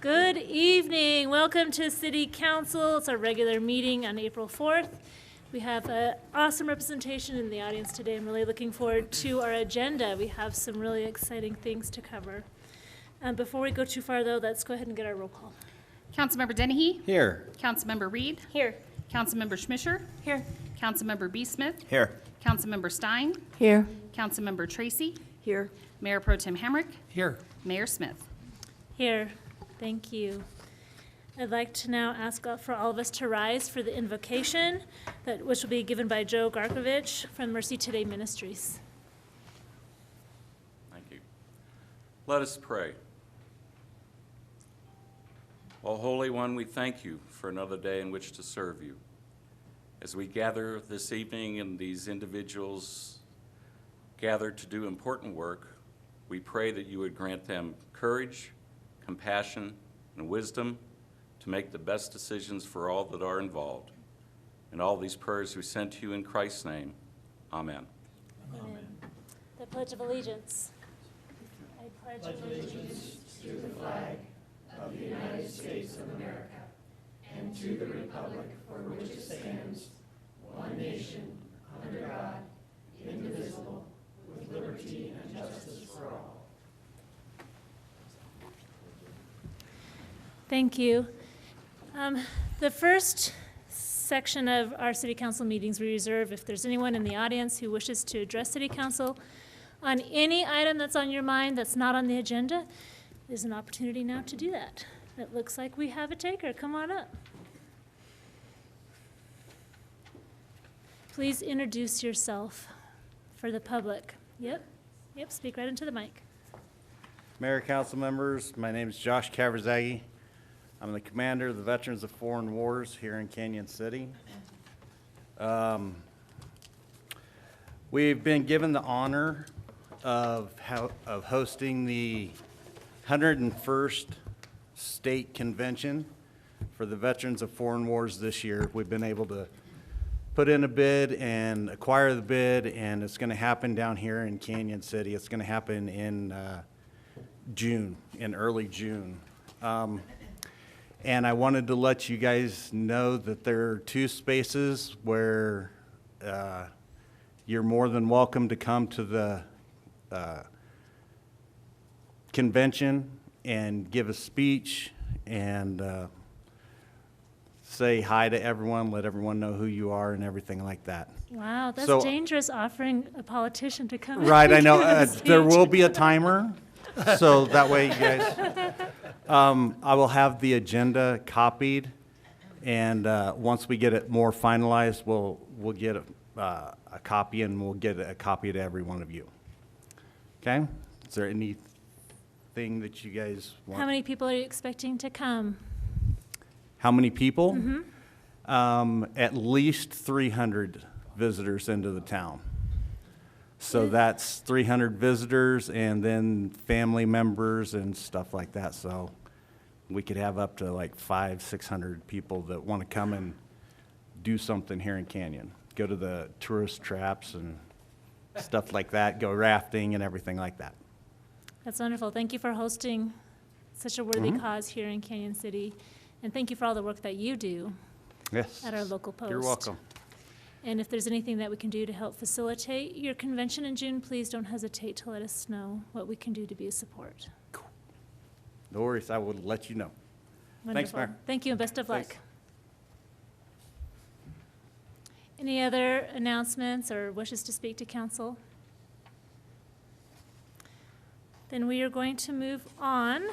Good evening. Welcome to City Council. It's our regular meeting on April 4th. We have an awesome representation in the audience today. I'm really looking forward to our agenda. We have some really exciting things to cover. Before we go too far, though, let's go ahead and get our roll call. Councilmember Dennehy? Here. Councilmember Reed? Here. Councilmember Schmischer? Here. Councilmember B. Smith? Here. Councilmember Stein? Here. Councilmember Tracy? Here. Mayor Pro Tem Hamrick? Here. Mayor Smith? Here. Thank you. I'd like to now ask for all of us to rise for the invocation, which will be given by Joe Garkovich from Mercy Today Ministries. Thank you. Let us pray. O Holy One, we thank you for another day in which to serve you. As we gather this evening and these individuals gathered to do important work, we pray that you would grant them courage, compassion, and wisdom to make the best decisions for all that are involved. And all these prayers we send to you in Christ's name. Amen. Amen. The Pledge of Allegiance. I pledge allegiance to the flag of the United States of America and to the republic for which it stands, one nation, under God, indivisible, with liberty and justice for all. Thank you. The first section of our City Council meetings we reserve if there's anyone in the audience who wishes to address City Council on any item that's on your mind that's not on the agenda. There's an opportunity now to do that. It looks like we have a taker. Come on up. Please introduce yourself for the public. Yep, speak right into the mic. Mayor, council members, my name is Josh Kaverzagi. I'm the commander of the Veterans of Foreign Wars here in Canyon City. We've been given the honor of hosting the 101st State Convention for the Veterans of Foreign Wars this year. We've been able to put in a bid and acquire the bid, and it's going to happen down here in Canyon City. It's going to happen in June, in early June. And I wanted to let you guys know that there are 2 spaces where you're more than welcome to come to the convention and give a speech and say hi to everyone, let everyone know who you are and everything like that. Wow, that's So- dangerous offering a politician to come. Right, I know. and give a There speech. will be a timer, so that way you guys. I will have the agenda copied, and once we get it more finalized, we'll get a copy, and we'll get a copy to every one of you. Okay? Is there anything that you guys want? How many people are you expecting to come? How many people? Mm-hmm. At least 300 visitors into the town. So that's 300 visitors and then family members and stuff like that. So we could have up to like 500-600 people that want to come and do something here in Canyon. Go to the tourist traps and stuff like that, go rafting and everything like that. That's wonderful. Thank you for hosting such a worthy cause here in Canyon City. And thank you for all the work that you do Yes. at our local post. You're welcome. And if there's anything that we can do to help facilitate your convention in June, please don't hesitate to let us know what we can do to be a support. No worries, I will let you know. Thanks, Wonderful. Mayor. Thank you and best of Thanks. luck. Any other announcements or wishes to speak to council? Then we are going to move on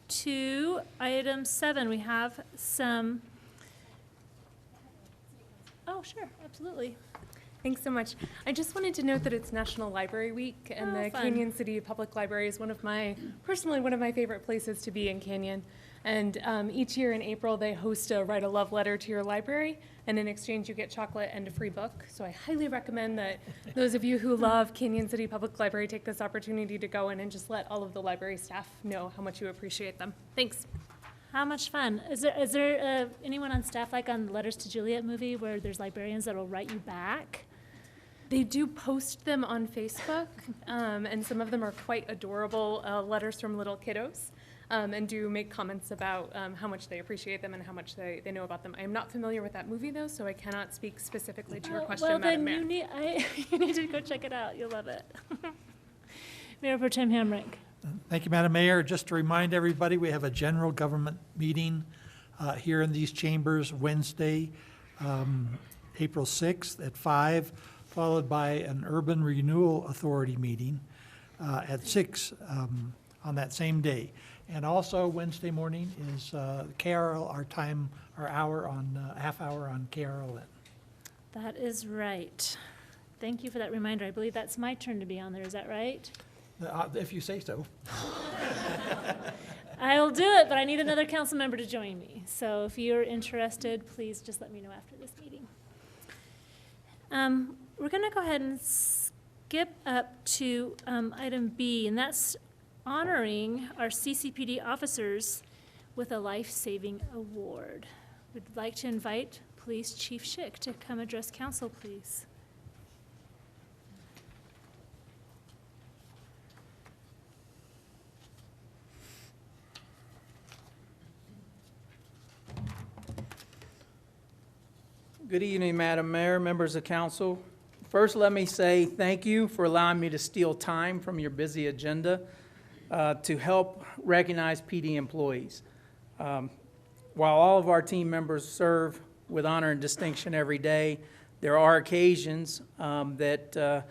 to item 7. We have some, oh, sure, absolutely. Thanks so much. I just wanted to note that it's National Library Week, and Oh, the fun. Canyon City Public Library is personally one of my favorite places to be in Canyon. And each year in April, they host a write a love letter to your library, and in exchange, you get chocolate and a free book. So I highly recommend that those of you who love Canyon City Public Library take this opportunity to go in and just let all of the library staff know how much you appreciate them. Thanks. How much fun. Is there anyone on staff, like on the Letters to Juliet movie, where there's librarians that will write you back? They do post them on Facebook, and some of them are quite adorable letters from little kiddos. and do make comments about how much they appreciate them and how much they know about them. I am not familiar with that movie, though, so I cannot speak specifically to your question, Well, Madam then Mayor. you need to go check it out. You'll love it. Mayor Pro Tem Hamrick. Thank you, Madam Mayor. Just to remind everybody, we have a general government meeting here in these chambers Wednesday, April 6th at 5, followed by an Urban Renewal Authority meeting at 6 on that same day. And also Wednesday morning is KRL, our hour on, half hour on KRLN. That is right. Thank you for that reminder. I believe that's my turn to be on there. Is that right? If you say so. I'll do it, but I need another council member to join me. So if you're interested, please just let me know after this meeting. We're going to go ahead and skip up to item B, and that's honoring our CCPD officers with a life-saving award. We'd like to invite Police Chief Schick to come address council, please. Good evening, Madam Mayor, members of council. First, let me say thank you for allowing me to steal time from your busy agenda to help recognize PD employees. While all of our team members serve with honor and distinction every day, there are occasions that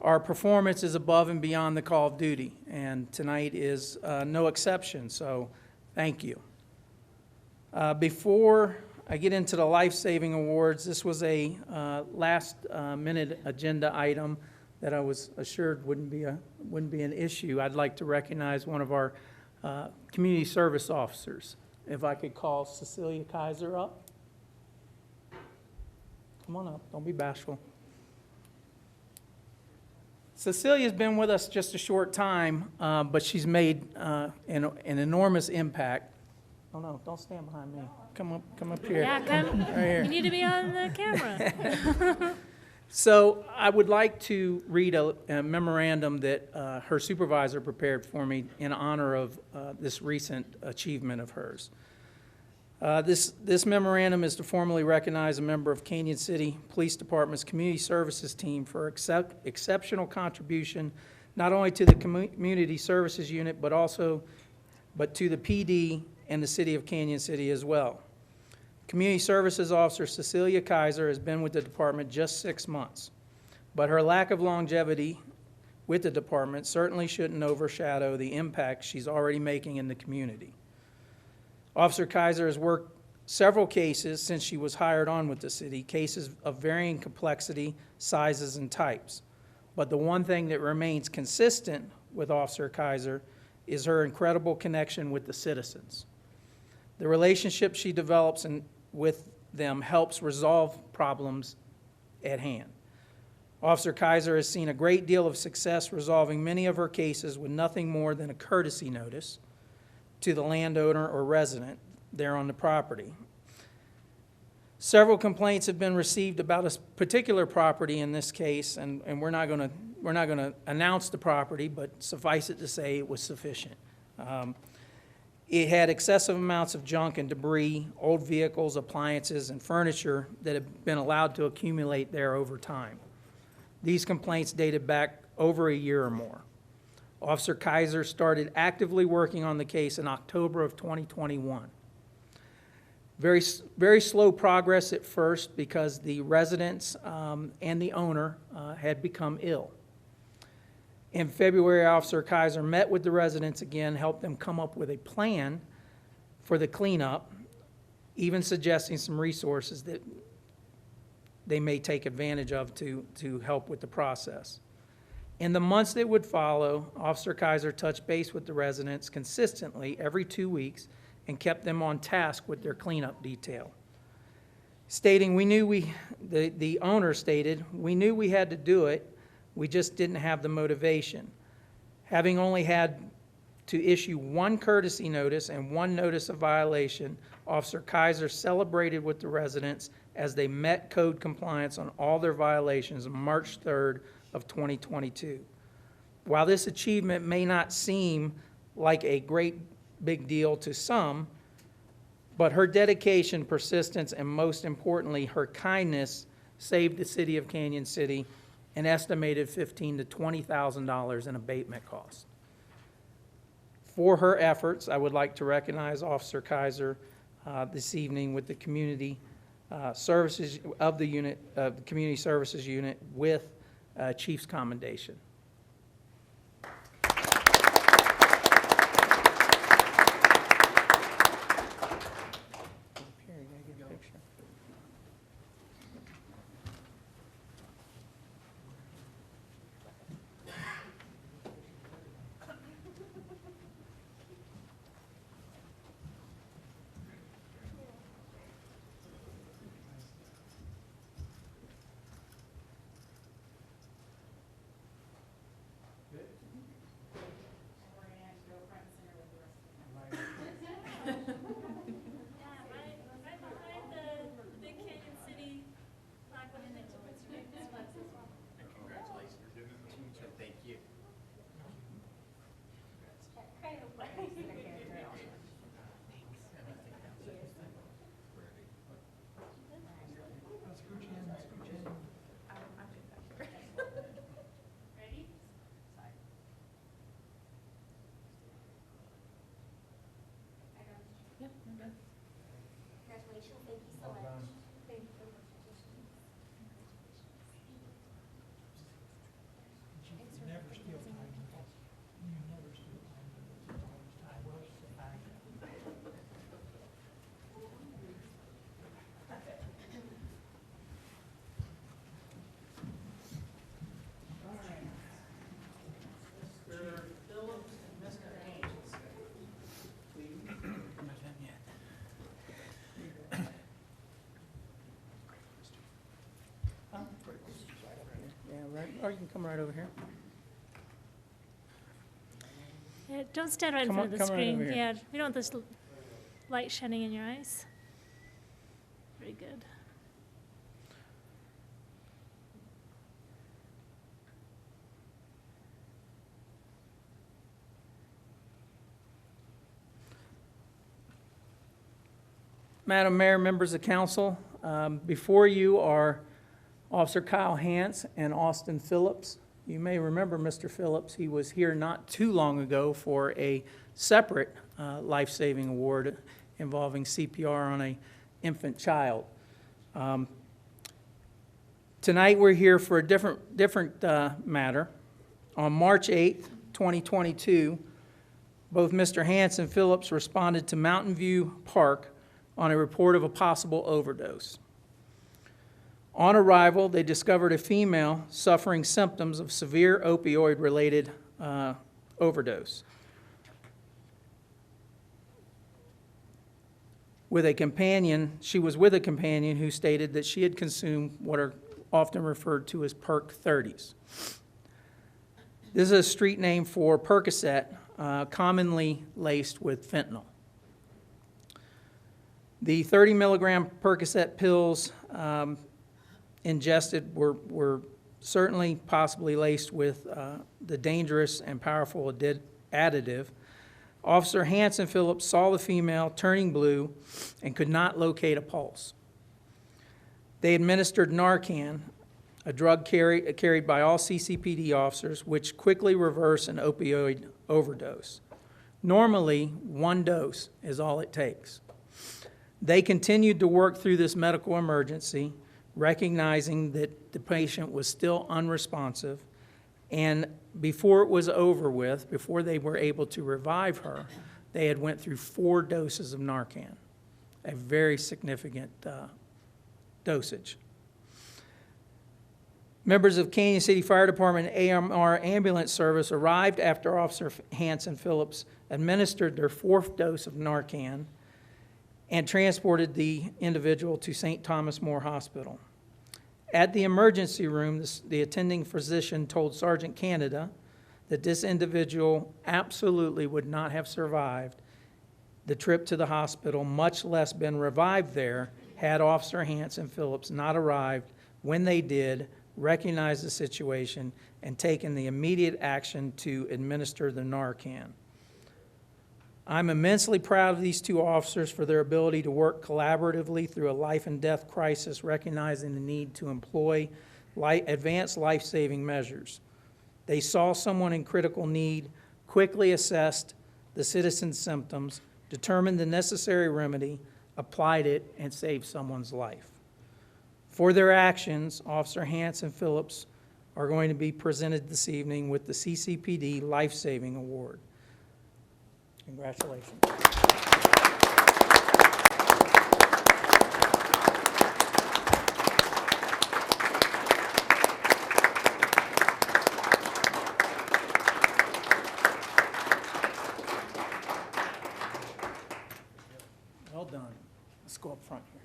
our performance is above and beyond the call of duty, and tonight is no exception, so thank you. Before I get into the life-saving awards, this was a last-minute agenda item that I was assured wouldn't be an issue. I'd like to recognize one of our community service officers. If I could call Cecilia Kaiser up. Come on up, don't be bashful. Cecilia's been with us just a short time, but she's made an enormous impact. Oh no, don't stand behind me. Come up here. Yeah, come. Right here. You need to be on the camera. So I would like to read a memorandum that her supervisor prepared for me in honor of this recent achievement of hers. This memorandum is to formally recognize a member of Canyon City Police Department's Community Services Team for exceptional contribution not only to the Community Services Unit but to the PD and the City of Canyon City as well. Community Services Officer Cecilia Kaiser has been with the department just 6 months, but her lack of longevity with the department certainly shouldn't overshadow the impact she's already making in the community. Officer Kaiser has worked several cases since she was hired on with the city, cases of varying complexity, sizes, and types. But the one thing that remains consistent with Officer Kaiser is her incredible connection with the citizens. The relationship she develops with them helps resolve problems at hand. Officer Kaiser has seen a great deal of success resolving many of her cases with nothing more than a courtesy notice to the landowner or resident there on the property. Several complaints have been received about a particular property in this case, and we're not going to announce the property, but suffice it to say it was sufficient. It had excessive amounts of junk and debris, old vehicles, appliances, and furniture that have been allowed to accumulate there over time. These complaints dated back over a year or more. Officer Kaiser started actively working on the case in October of 2021. Very slow progress at first because the residents and the owner had become ill. In February, Officer Kaiser met with the residents again, helped them come up with a plan for the cleanup, even suggesting some resources that they may take advantage of to help with the process. In the months that would follow, Officer Kaiser touched base with the residents consistently every 2 weeks and kept them on task with their cleanup detail. Stating, the owner stated, we knew we had to do it, we just didn't have the motivation. Having only had to issue one courtesy notice and one notice of violation, Officer Kaiser celebrated with the residents as they met code compliance on all their violations on March 3rd of 2022. While this achievement may not seem like a great big deal to some, but her dedication, persistence, and most importantly, her kindness saved the city of Canyon City an estimated $15,000 to $20,000 in abatement costs. For her efforts, I would like to recognize Officer Kaiser this evening with the community services of the unit, the Community Services Unit, with Chief's Commendation. Right behind the big Canyon City flag behind the flags as well. Thank you. Ready? Congratulations, thank you so much. Thank you. Never steal time. You never steal time. Time well spent. Yeah, right, or you can come right over here. Yeah, don't stand right in Come front of on- the come right screen. over here. Yeah, we don't want this light shining in your eyes. Very good. Madam Mayor, members of council, before you are Officer Kyle Hance and Austin Phillips. You may remember Mr. Phillips. He was here not too long ago for a separate life-saving award involving CPR on an infant child. Tonight, we're here for a different matter. On March 8th, 2022, both Mr. Hance and Phillips responded to Mountain View Park on a report of a possible overdose. On arrival, they discovered a female suffering symptoms of severe opioid-related overdose. She was with a companion who stated that she had consumed what are often referred to as Perk 30s. This is a street name for Percocet, commonly laced with fentanyl. The 30 milligram Percocet pills ingested were certainly possibly laced with the dangerous and powerful additive. Officer Hance and Phillips saw the female turning blue and could not locate a pulse. They administered Narcan, a drug carried by all CCPD officers, which quickly reverse an opioid overdose. Normally, one dose is all it takes. They continued to work through this medical emergency, recognizing that the patient was still unresponsive, and before it was over with, before they were able to revive her, they had went through 4 doses of Narcan, a very significant dosage. Members of Canyon City Fire Department and AMR Ambulance Service arrived after Officer Hance and Phillips administered their 4th dose of Narcan and transported the individual to St. Thomas More Hospital. At the emergency room, the attending physician told Sergeant Canada that this individual absolutely would not have survived the trip to the hospital, much less been revived there, had Officer Hance and Phillips not arrived when they did, recognized the situation, and taken the immediate action to administer the Narcan. I'm immensely proud of these two officers for their ability to work collaboratively through a life and death crisis, recognizing the need to employ advanced life-saving measures. They saw someone in critical need, quickly assessed the citizen's symptoms, determined the necessary remedy, applied it, and saved someone's life. For their actions, Officer Hance and Phillips are going to be presented this evening with the CCPD Life Saving Award. Congratulations. Well done. Let's go up front here.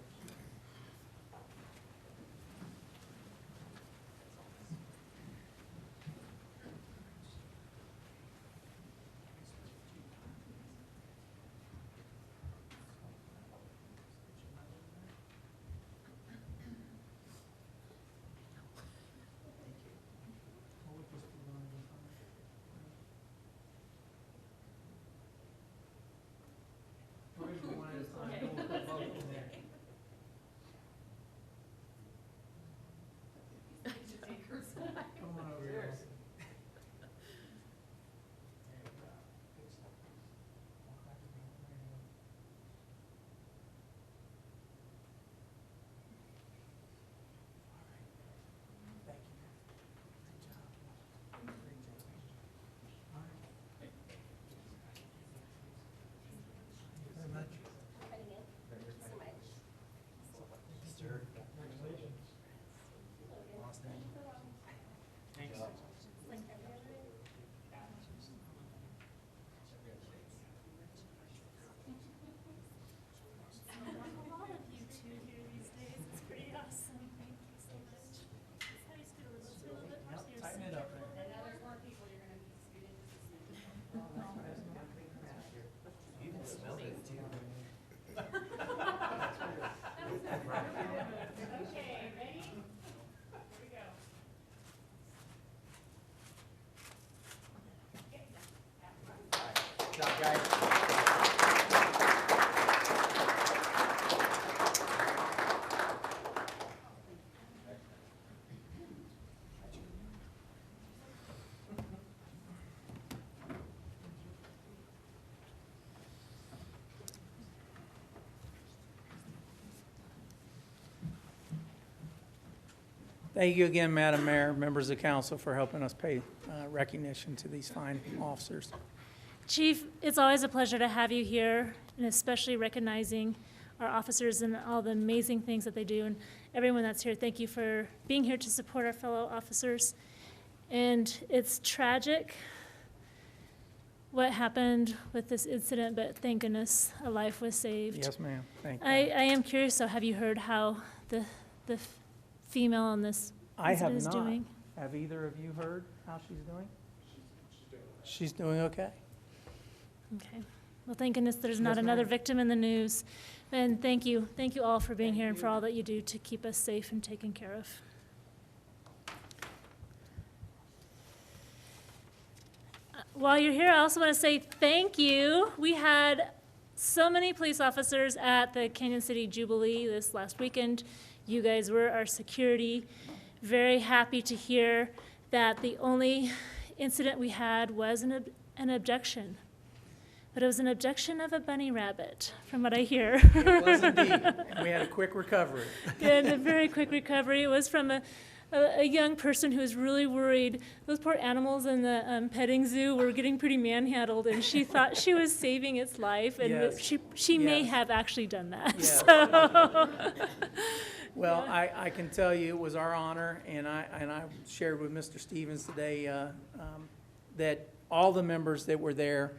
A lot of you two here these days. It's pretty awesome. Thank you so much. How do you feel? Let's feel a little bit more serious. Tighten it up. Okay, ready? Here we go. Thank you again, Madam Mayor, members of council, for helping us pay recognition to these fine officers. Chief, it's always a pleasure to have you here, and especially recognizing our officers and all the amazing things that they do. And everyone that's here, thank you for being here to support our fellow officers. And it's tragic what happened with this incident, but thank goodness a life was saved. Yes, ma'am. Thank you. I am curious, though, have you heard how the female on this I have incident is not. doing? Have either of you heard how she's doing? She's doing okay. Okay. Well, thank goodness there's not Yes, another ma'am. victim in the news. And thank you all for being here and for all that you do to keep us safe and taken care of. While you're here, I also want to say thank you. We had so many police officers at the Canyon City Jubilee this last weekend. You guys were our security. Very happy to hear that the only incident we had was an objection. But it was an objection of a bunny rabbit, from what I hear. It was indeed. And we had a quick recovery. And a very quick recovery. It was from a young person who was really worried. Those poor animals in the petting zoo were getting pretty manhandled, and she thought she was saving its life, and Yes. she may Yes. have actually done that. Yes. So, Well, I can tell you it was our honor, and I shared with Mr. Stevens today that all the members that were there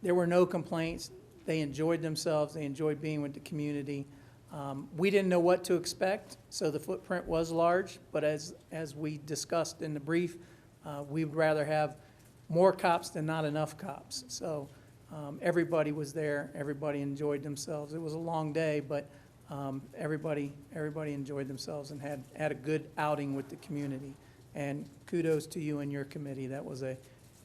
were no complaints. They enjoyed themselves. They enjoyed being with the community. We didn't know what to expect, so the footprint was large, but as we discussed in the brief, we would rather have more cops than not enough cops. So everybody was there. Everybody enjoyed themselves. It was a long day, but everybody enjoyed themselves and had a good outing with the community. And kudos to you and your committee. That was a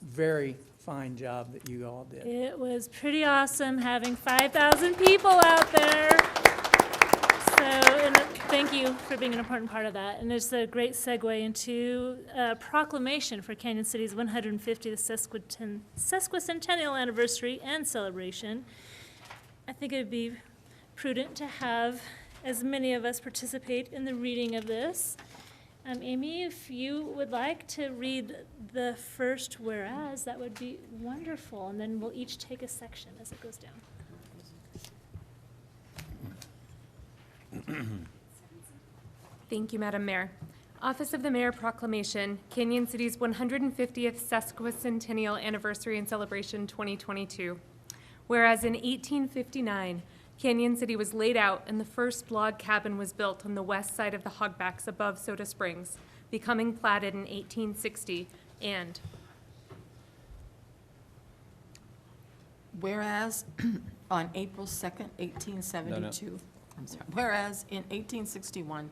very fine job that you all did. It was pretty awesome having 5,000 people out there. So, and thank you for being an important part of that. And it's a great segue into a proclamation for Canyon City's 150th sesquicentennial anniversary and celebration. I think it would be prudent to have as many of us participate in the reading of this. Amy, if you would like to read the first whereas, that would be wonderful. And then we'll each take a section as it goes down. Thank you, Madam Mayor. Office of the Mayor Proclamation, Canyon City's 150th Sesquicentennial Anniversary and Celebration 2022. Whereas in 1859, Canyon City was laid out and the first log cabin was built on the west side of the Hogbacks above Soda Springs, becoming platted in 1860, and whereas on April 2nd, 1872, I'm sorry, whereas in 1861,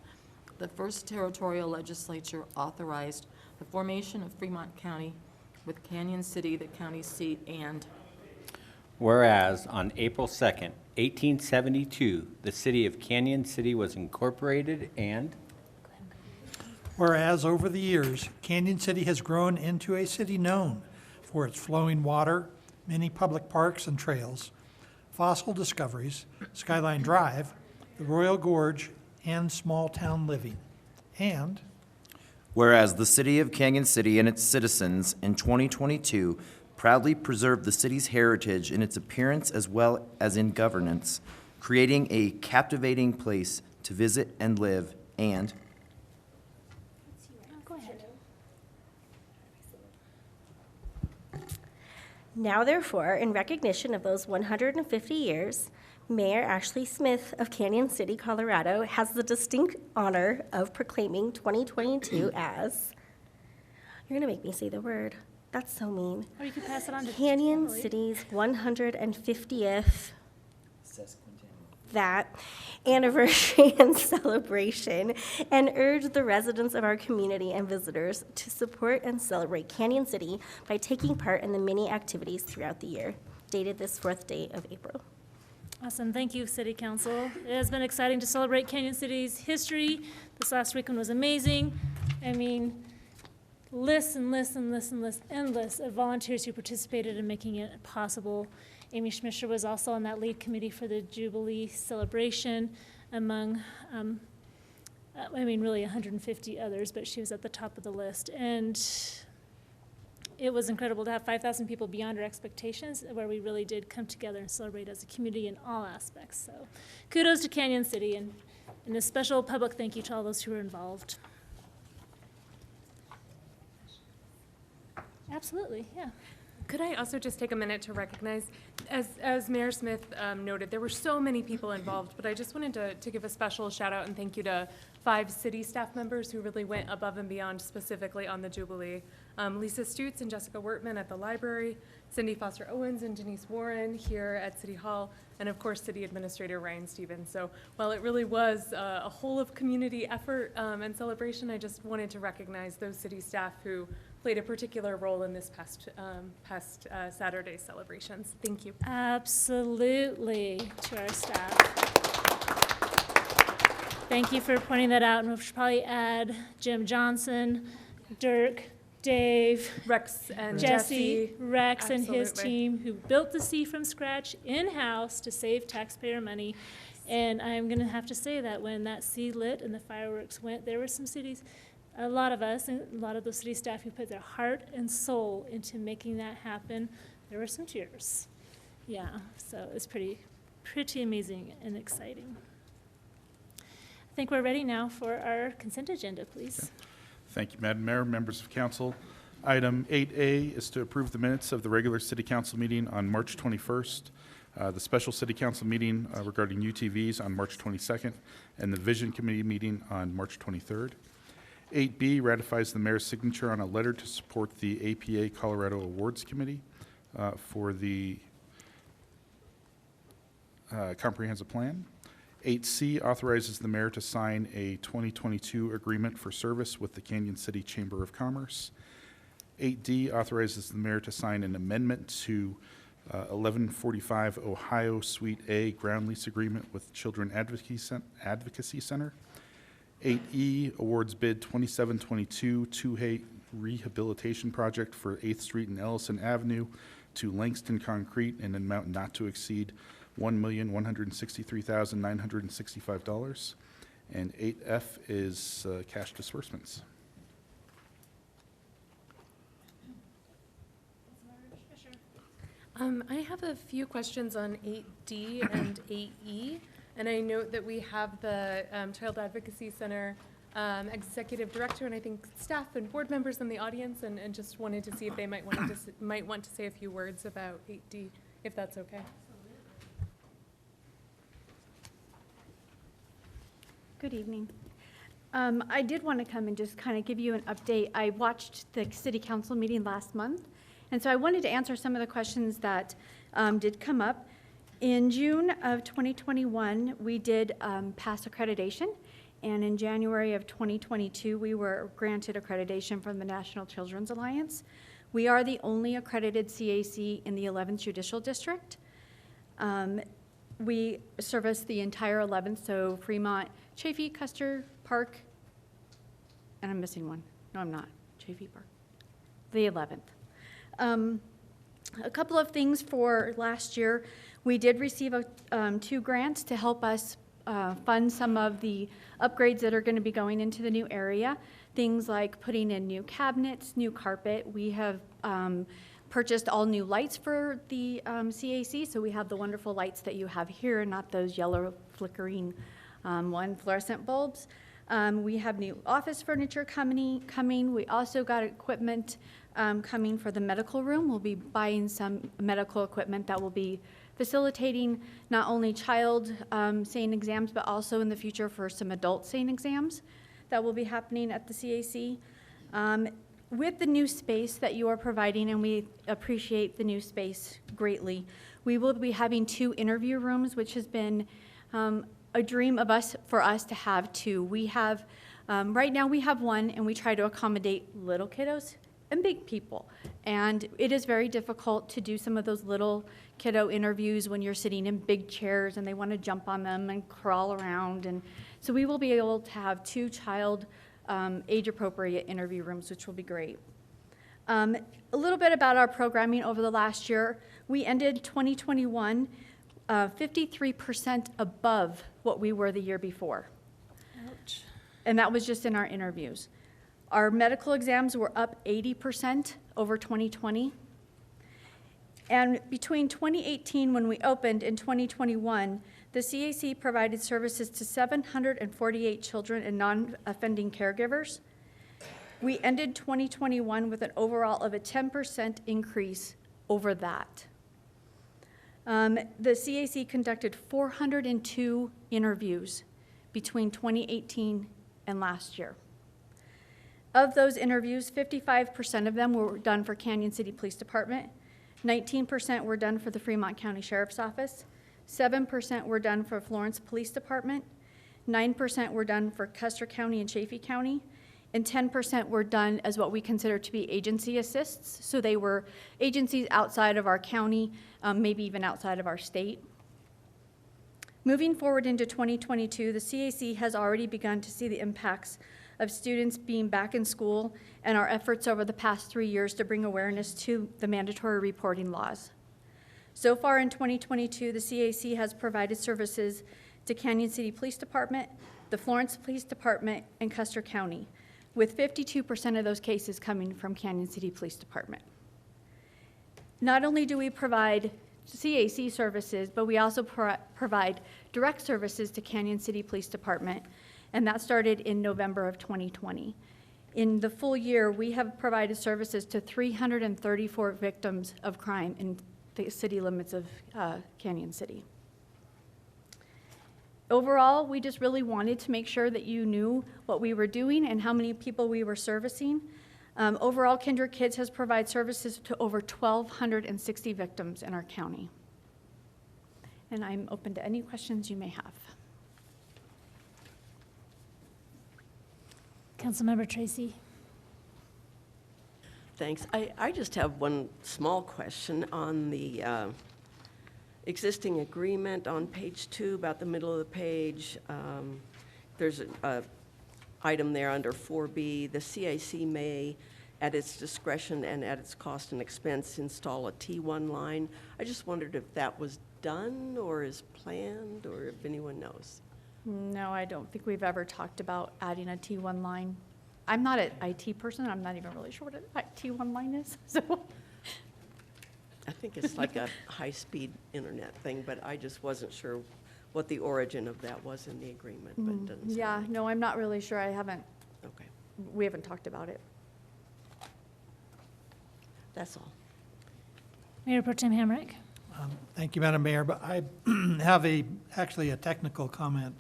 the first territorial legislature authorized the formation of Fremont County with Canyon City the county seat, and whereas on April 2nd, 1872, the city of Canyon City was incorporated, and Whereas over the years, Canyon City has grown into a city known for its flowing water, many public parks and trails, fossil discoveries, Skyline Drive, the Royal Gorge, and small town living. And whereas the city of Canyon City and its citizens in 2022 proudly preserved the city's heritage in its appearance as well as in governance, creating a captivating place to visit and live, and Go ahead. Now therefore, in recognition of those 150 years, Mayor Ashley Smith of Canyon City, Colorado, has the distinct honor of proclaiming 2022 as, you're gonna make me say the word, that's so mean, Or you could pass it on to Canyon Emily. City's 150th that anniversary and celebration, and urge the residents of our community and visitors to support and celebrate Canyon City by taking part in the many activities throughout the year, dated this 4th day of April. Awesome, thank you, City Council. It has been exciting to celebrate Canyon City's history. This last weekend was amazing. I mean, lists endless of volunteers who participated in making it possible. Amy Schmischer was also on that lead committee for the Jubilee celebration among, really 150 others, but she was at the top of the list. And it was incredible to have 5,000 people beyond our expectations, where we really did come together and celebrate as a community in all aspects. So kudos to Canyon City, and a special public thank you to all those who were involved. Absolutely, yeah. could I also just take a minute to recognize, as Mayor Smith noted, there were so many people involved, but I just wanted to give a special shout out and thank you to 5 city staff members who really went above and beyond specifically on the Jubilee. Lisa Stutz and Jessica Wertman at the library, Cindy Foster Owens and Denise Warren here at City Hall, and of course City Administrator Ryan Stevens. So while it really was a whole of community effort and celebration, I just wanted to recognize those city staff who played a particular role in this past Saturday's celebrations. Thank you. Absolutely, to our staff. Thank you for pointing that out, and we should probably add Jim Johnson, Dirk, Dave, Rex and Jesse, Jesse. Rex and his Absolutely. team, who built the C from scratch in-house to save taxpayer money. And I'm gonna have to say that when that C lit and the fireworks went, there were some cities, a lot of us, and a lot of those city staff who put their heart and soul into making that happen. There were some tears. Yeah, so it's pretty amazing and exciting. I think we're ready now for our consent agenda, please. Thank you, Madam Mayor, members of council. Item 8A is to approve the minutes of the regular city council meeting on March 21st, the special city council meeting regarding UTVs on March 22nd, and the vision committee meeting on March 23rd. 8B ratifies the mayor's signature on a letter to support the APA Colorado Awards Committee for the comprehensive plan. 8C authorizes the mayor to sign a 2022 agreement for service with the Canyon City Chamber of Commerce. 8D authorizes the mayor to sign an amendment to 1145 Ohio Suite A ground lease agreement with Children Advocacy Center. 8E awards bid 2722 Two-Hay Rehabilitation Project for 8th Street and Ellison Avenue to Langston Concrete in an amount not to exceed $1,163,965. And 8F is cash disbursements. I have a few questions on 8D and 8E, and I note that we have the Child Advocacy Center Executive Director and I think staff and board members in the audience, and just wanted to see if they might want to say a few words about 8D, if that's okay. Good evening. I did want to come and just kind of give you an update. I watched the city council meeting last month, and so I wanted to answer some of the questions that did come up. In June of 2021, we did pass accreditation, and in January of 2022, we were granted accreditation from the National Children's Alliance. We are the only accredited CAC in the 11th Judicial District. We service the entire 11th, so Fremont, Chaffee, Custer, Park, and I'm missing one. No, I'm not. Chaffee Park. The 11th. A couple of things for last year. We did receive 2 grants to help us fund some of the upgrades that are going to be going into the new area. Things like putting in new cabinets, new carpet. We have purchased all new lights for the CAC, so we have the wonderful lights that you have here, not those yellow flickering fluorescent bulbs. We have new office furniture coming. We also got equipment coming for the medical room. We'll be buying some medical equipment that will be facilitating not only child SANE exams, but also in the future for some adult SANE exams that will be happening at the CAC. With the new space that you are providing, and we appreciate the new space greatly, we will be having 2 interview rooms, which has been a dream for us to have 2. We have, right now we have 1, and we try to accommodate little kiddos and big people. And it is very difficult to do some of those little kiddo interviews when you're sitting in big chairs and they want to jump on them and crawl around. And so we will be able to have 2 child age-appropriate interview rooms, which will be great. A little bit about our programming over the last year. We ended 2021 53% above what we were the year before. Ouch. And that was just in our interviews. Our medical exams were up 80% over 2020. And between 2018, when we opened, and 2021, the CAC provided services to 748 children and non-offending caregivers. We ended 2021 with an overall of a 10% increase over that. The CAC conducted 402 interviews between 2018 and last year. Of those interviews, 55% of them were done for Canyon City Police Department, 19% were done for the Fremont County Sheriff's Office, 7% were done for Florence Police Department, 9% were done for Custer County and Chaffee County, and 10% were done as what we consider to be agency assists. So they were agencies outside of our county, maybe even outside of our state. Moving forward into 2022, the CAC has already begun to see the impacts of students being back in school and our efforts over the past 3 years to bring awareness to the mandatory reporting laws. So far in 2022, the CAC has provided services to Canyon City Police Department, the Florence Police Department, and Custer County, with 52% of those cases coming from Canyon City Police Department. Not only do we provide CAC services, but we also provide direct services to Canyon City Police Department, and that started in November of 2020. In the full year, we have provided services to 334 victims of crime in the city limits of Canyon City. Overall, we just really wanted to make sure that you knew what we were doing and how many people we were servicing. Overall, Kindred Kids has provided services to over 1,260 victims in our county. And I'm open to any questions you may have. Councilmember Tracy. Thanks. I just have one small question on the existing agreement on page 2, about the middle of the page. There's a item there under 4B. The CAC may, at its discretion and at its cost and expense, install a T1 line. I just wondered if that was done or is planned, or if anyone knows. No, I don't think we've ever talked about adding a T1 line. I'm not an IT person. I'm not even really sure what a T1 line is, so. I think it's like a high-speed internet thing, but I just wasn't sure what the origin of that was in the agreement, but it doesn't sound Yeah, like- no, I'm not really sure. Okay, We haven't talked about it. that's all. Mayor Pro Tem Hamrick. Thank you, Madam Mayor, but I have actually a technical comment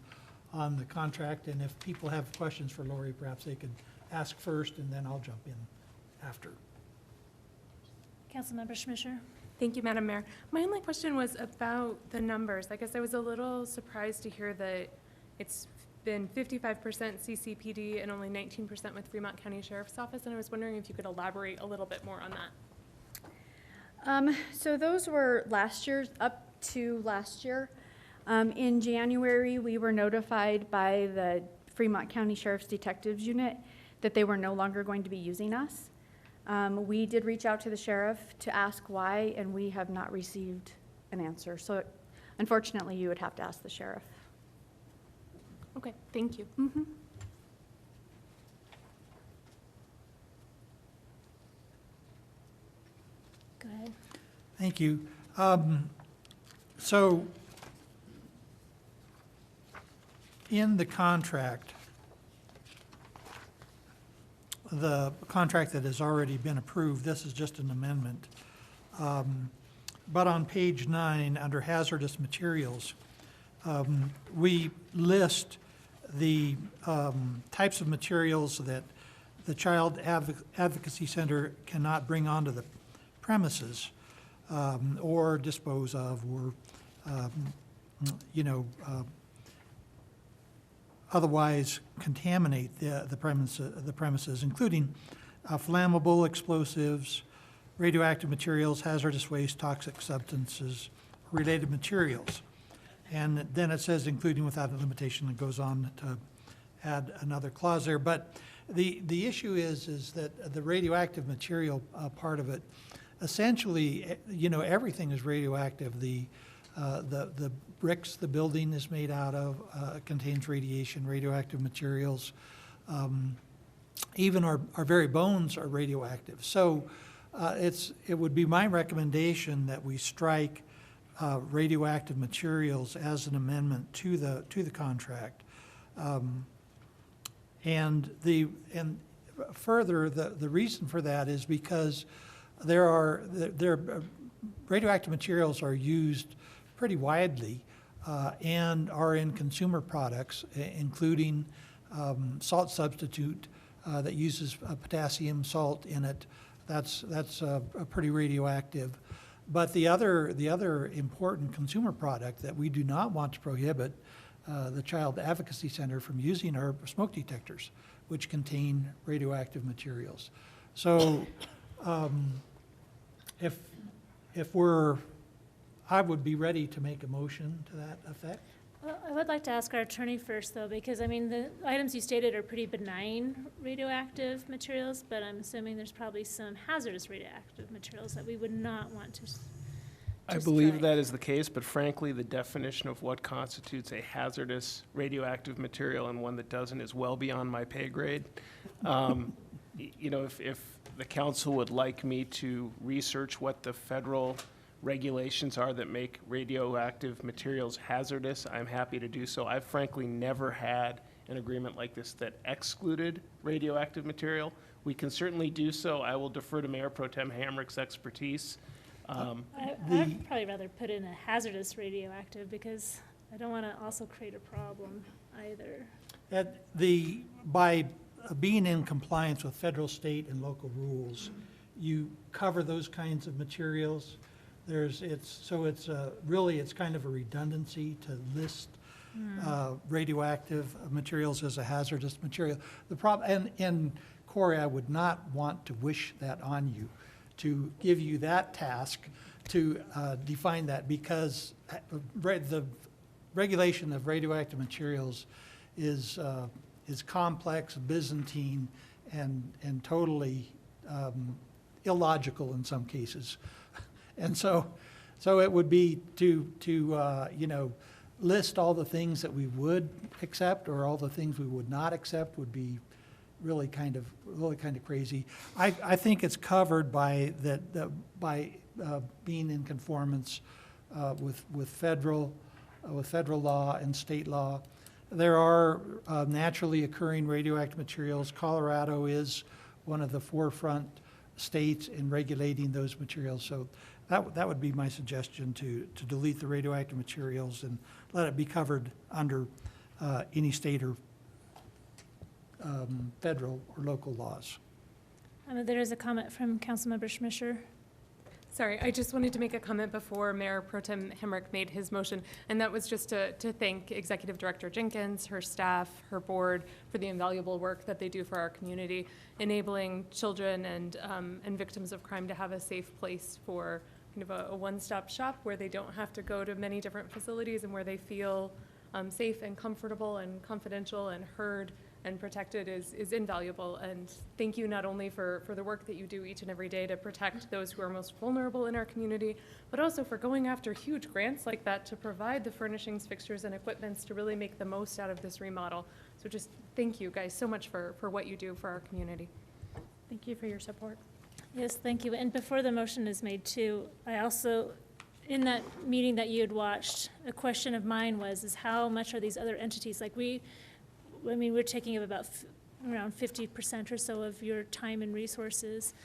on the contract, and if people have questions for Lori, perhaps they could ask first, and then I'll jump in after. Councilmember Schmischer. Thank you, Madam Mayor. My only question was about the numbers. I guess I was a little surprised to hear that it's been 55% CCPD and only 19% with Fremont County Sheriff's Office, and I was wondering if you could elaborate a little bit more on that. So those were up to last year. In January, we were notified by the Fremont County Sheriff's Detectives Unit that they were no longer going to be using us. We did reach out to the sheriff to ask why, and we have not received an answer. So unfortunately, you would have to ask the sheriff. Okay, thank you. Go ahead. Thank you. So in the contract that has already been approved, this is just an amendment. But on page 9, under hazardous materials, we list the types of materials that the Child Advocacy Center cannot bring onto the premises or dispose of, or, otherwise contaminate the premises, including flammable explosives, radioactive materials, hazardous waste, toxic substances, related materials. And then it says including without a limitation, and goes on to add another clause there. But the issue is that the radioactive material part of it, essentially, everything is radioactive. The bricks the building is made out of contains radioactive materials. Even our very bones are radioactive. So it would be my recommendation that we strike radioactive materials as an amendment to the contract. And further, the reason for that is because radioactive materials are used pretty widely and are in consumer products, including salt substitute that uses potassium salt in it. That's pretty radioactive. But the other important consumer product that we do not want to prohibit the Child Advocacy Center from using are smoke detectors, which contain radioactive materials. So I would be ready to make a motion to that effect. Well, I would like to ask our attorney first, though, because, I mean, the items you stated are pretty benign radioactive materials, but I'm assuming there's probably some hazardous radioactive materials that we would not want to I believe strike. that is the case, but frankly, the definition of what constitutes a hazardous radioactive material and one that doesn't is well beyond my pay grade. If the council would like me to research what the federal regulations are that make radioactive materials hazardous, I'm happy to do so. I've frankly never had an agreement like this that excluded radioactive material. We can certainly do so. I will defer to Mayor Pro Tem Hamrick's expertise. I'd probably rather put in a hazardous radioactive, because I don't want to also create a problem either. By being in compliance with federal, state, and local rules, you cover those kinds of materials. It's kind of a redundancy to list radioactive materials as a hazardous material. The problem, and Corey, I would not want to wish that on you, to give you that task to define that, because the regulation of radioactive materials is complex, Byzantine, and totally illogical in some cases. And so it would be to you know, list all the things that we would accept or all the things we would not accept would be really kind of crazy. I think it's covered by being in conformance with federal law and state law. There are naturally occurring radioactive materials. Colorado is one of the forefront states in regulating those materials. So that would be my suggestion, to delete the radioactive materials and let it be covered under any state or federal or local laws. There is a comment from Councilmember Schmischer. Sorry, I just wanted to make a comment before Mayor Pro Tem Hemrick made his motion, and that was just to thank Executive Director Jenkins, her staff, her board for the invaluable work that they do for our community, enabling children and victims of crime to have a safe place for kind of a one-stop shop where they don't have to go to many different facilities and where they feel safe and comfortable and confidential and heard and protected is invaluable. And thank you not only for the work that you do each and every day to protect those who are most vulnerable in our community, but also for going after huge grants like that to provide the furnishings, fixtures, and equipments to really make the most out of this remodel. So just thank you guys so much for what you do for our community. Thank you for your support. Yes, thank you. And before the motion is made too, I also, in that meeting that you had watched, a question of mine is how much are these other entities, like we're taking up about around 50% or so of your time and resources.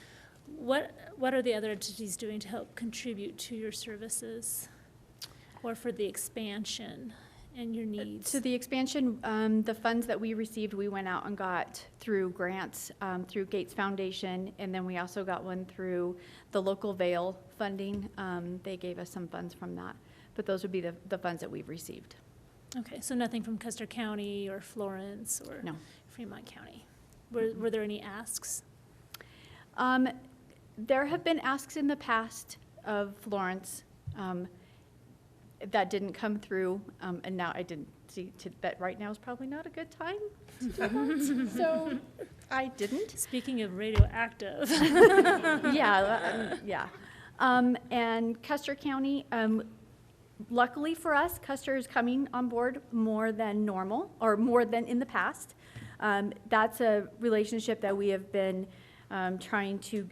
What are the other entities doing to help contribute to your services or for the expansion and your needs? So the expansion, the funds that we received, we went out and got through grants, through Gates Foundation, and then we also got one through the local Vail funding. They gave us some funds from that, but those would be the funds that we've received. Okay, so nothing from Custer County or Florence or No. Fremont County. Were there any asks? There have been asks in the past of Florence that didn't come through, and now I didn't see that right now is probably not a good time to do that, so I didn't. Speaking of radioactive. Yeah. And Custer County, luckily for us, Custer is coming on board more than normal, or more than in the past. That's a relationship that we have been trying to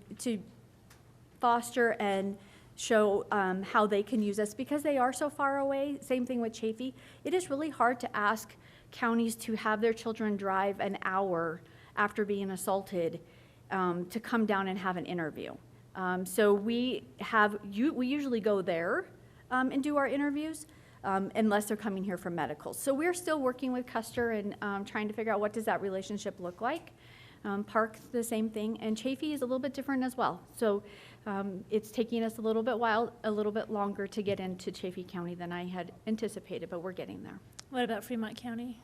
foster and show how they can use us because they are so far away. Same thing with Chaffee. It is really hard to ask counties to have their children drive an hour after being assaulted to come down and have an interview. So we usually go there and do our interviews, unless they're coming here for medicals. So we're still working with Custer and trying to figure out what does that relationship look like. Park, the same thing, and Chaffee is a little bit different as well. So it's taking us a little bit longer to get into Chaffee County than I had anticipated, but we're getting there. What about Fremont County?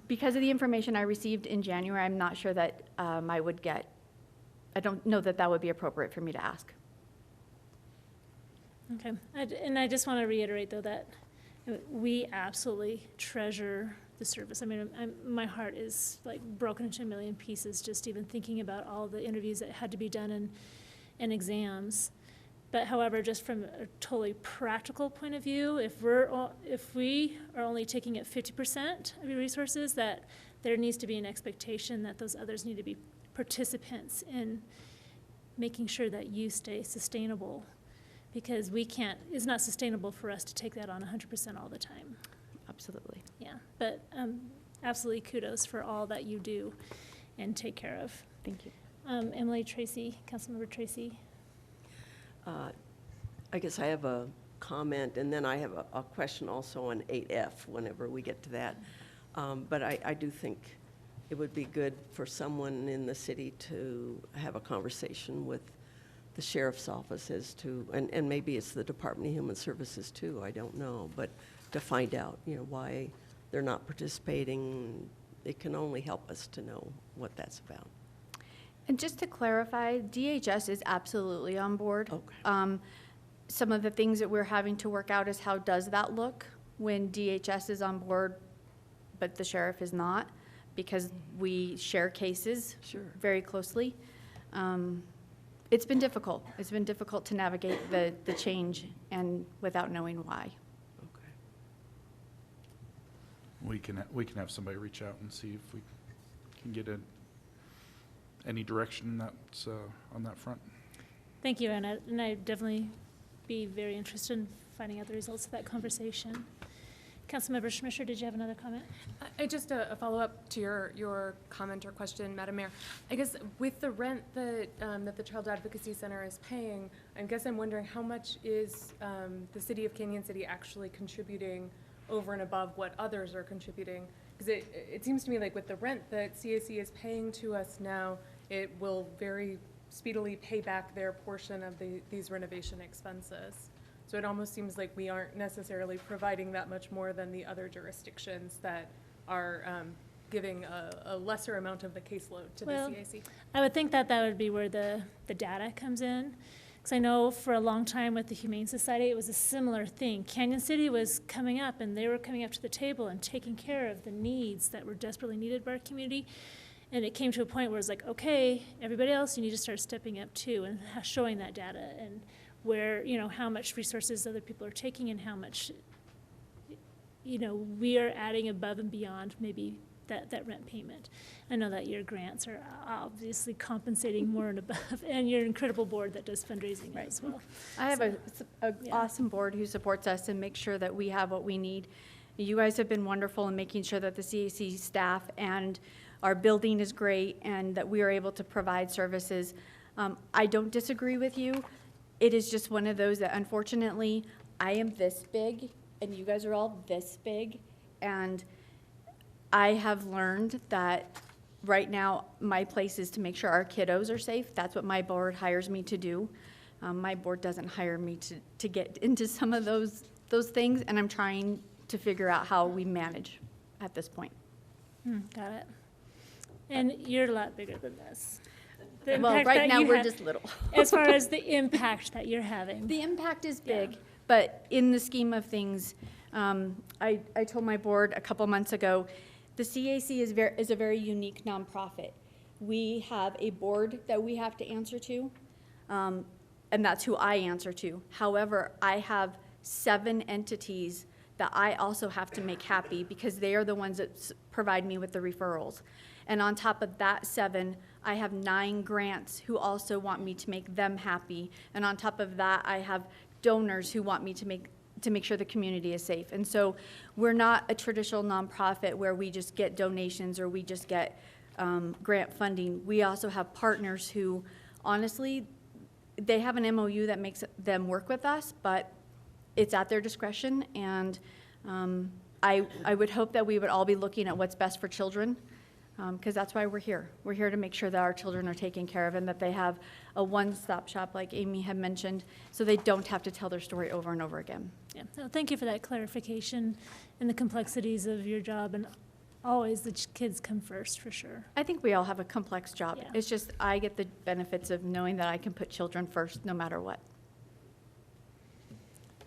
Because of the information I received in January, I'm not sure that I don't know that that would be appropriate for me to ask. Okay, and I just want to reiterate, though, that we absolutely treasure the service. I mean, my heart is like broken into a million pieces just even thinking about all the interviews that had to be done and exams. But however, just from a totally practical point of view, if we are only taking up 50% of your resources, that there needs to be an expectation that those others need to be participants in making sure that you stay sustainable. Because it's not sustainable for us to take that on 100% all the time. Absolutely. Yeah, but absolutely kudos for all that you do and take care of. Thank you. Emily Tracy, Councilmember Tracy. I guess I have a comment, and then I have a question also on 8F whenever we get to that. But I do think it would be good for someone in the city to have a conversation with the sheriff's office as to, and maybe it's the Department of Human Services too, I don't know, but to find out, why they're not participating it can only help us to know what that's about. And just to clarify, DHS is absolutely on board. Okay. Some of the things that we're having to work out is how does that look when DHS is on board, but the sheriff is not, because we share cases Sure. very closely. It's been difficult. It's been difficult to navigate the change and without knowing why. Okay. We can have somebody reach out and see if we can get any direction that's on that front. Thank you, Anna, and I'd definitely be very interested in finding out the results of that conversation. Councilmember Schmischer, did you have another comment? I just a follow-up to your comment or question, Madam Mayor. I guess with the rent that the Child Advocacy Center is paying, I guess I'm wondering how much is the city of Canyon City actually contributing over and above what others are contributing? Because it seems to me like with the rent that CAC is paying to us now, it will very speedily pay back their portion of these renovation expenses. So it almost seems like we aren't necessarily providing that much more than the other jurisdictions that are giving a lesser amount of the caseload to Well, the CAC. I would think that would be where the data comes in. Because I know for a long time with the Humane Society, it was a similar thing. Canyon City was coming up, and they were coming up to the table and taking care of the needs that were desperately needed by our community. And it came to a point where it's like, okay, everybody else, you need to start stepping up too, and showing that data, and where, how much resources other people are taking and how much, we are adding above and beyond maybe that rent payment. I know that your grants are obviously compensating more and above, and your incredible board that does fundraising as well. I have an yeah. awesome board who supports us and makes sure that we have what we need. You guys have been wonderful in making sure that the CAC staff and our building is great and that we are able to provide services. I don't disagree with you. It is just one of those that unfortunately, I am this big and you guys are all this big. And I have learned that right now my place is to make sure our kiddos are safe. That's what my board hires me to do. My board doesn't hire me to get into some of those things, and I'm trying to figure out how we manage at this point. Got it. And you're a lot bigger than this. The Well, impact right that now, you we're have- just little. As far as the impact that you're having. The impact is Yeah. big, but in the scheme of things, I told my board a couple months ago, the CAC is a very unique nonprofit. We have a board that we have to answer to, and that's who I answer to. However, I have 7 entities that I also have to make happy because they are the ones that provide me with the referrals. And on top of that 7, I have 9 grants who also want me to make them happy. And on top of that, I have donors who want me to make sure the community is safe. And so we're not a traditional nonprofit where we just get donations or we just get grant funding. We also have partners who, honestly, they have an MOU that makes them work with us, but it's at their discretion. And I would hope that we would all be looking at what's best for children, because that's why we're here. We're here to make sure that our children are taken care of and that they have a one-stop shop, like Amy had mentioned, so they don't have to tell their story over and over again. Yeah, no, thank you for that clarification and the complexities of your job, and always the kids come first, for sure. I think we all have a complex job. Yeah. It's just I get the benefits of knowing that I can put children first no matter what.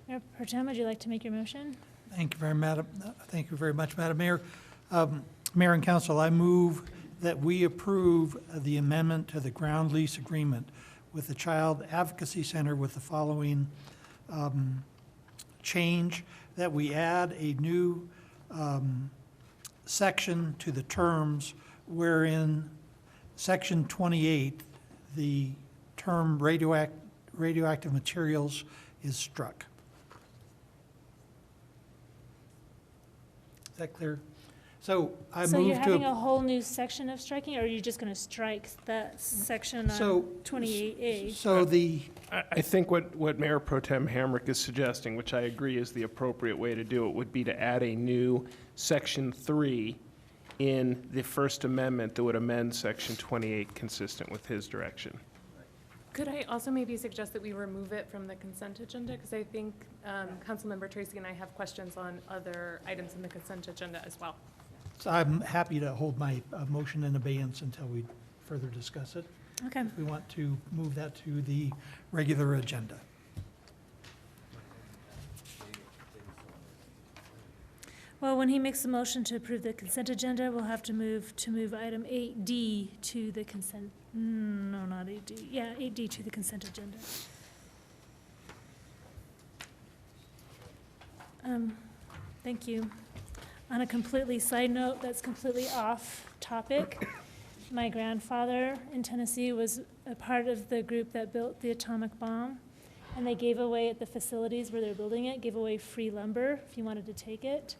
Mayor Pro Tem, would you like to make your motion? Thank you very much, Madam Mayor. Mayor and Council, I move that we approve the amendment to the ground lease agreement with the Child Advocacy Center with the following change, that we add a new section to the terms wherein Section 28, the term radioactive materials is struck. Is that clear? So I So you're move having a to, whole new section of striking, or are you just going to strike that section So- on 28A? so the, I think what Mayor Pro Tem Hamrick is suggesting, which I agree is the appropriate way to do it, would be to add a new Section 3 in the First Amendment that would amend Section 28 consistent with his direction. Could I also maybe suggest that we remove it from the consent agenda? Because I think Councilmember Tracy and I have questions on other items in the consent agenda as well. So I'm happy to hold my motion in abeyance until we further discuss it. Okay. If we want to move that to the regular agenda. Well, when he makes a motion to approve the consent agenda, we'll have to move item 8D to the consent, no, not 8D. Yeah, 8D to the consent agenda. Thank you. On a completely side note, that's completely off topic. My grandfather in Tennessee was a part of the group that built the atomic bomb, and they gave away at the facilities where they're building it, gave away free lumber if you wanted to take it.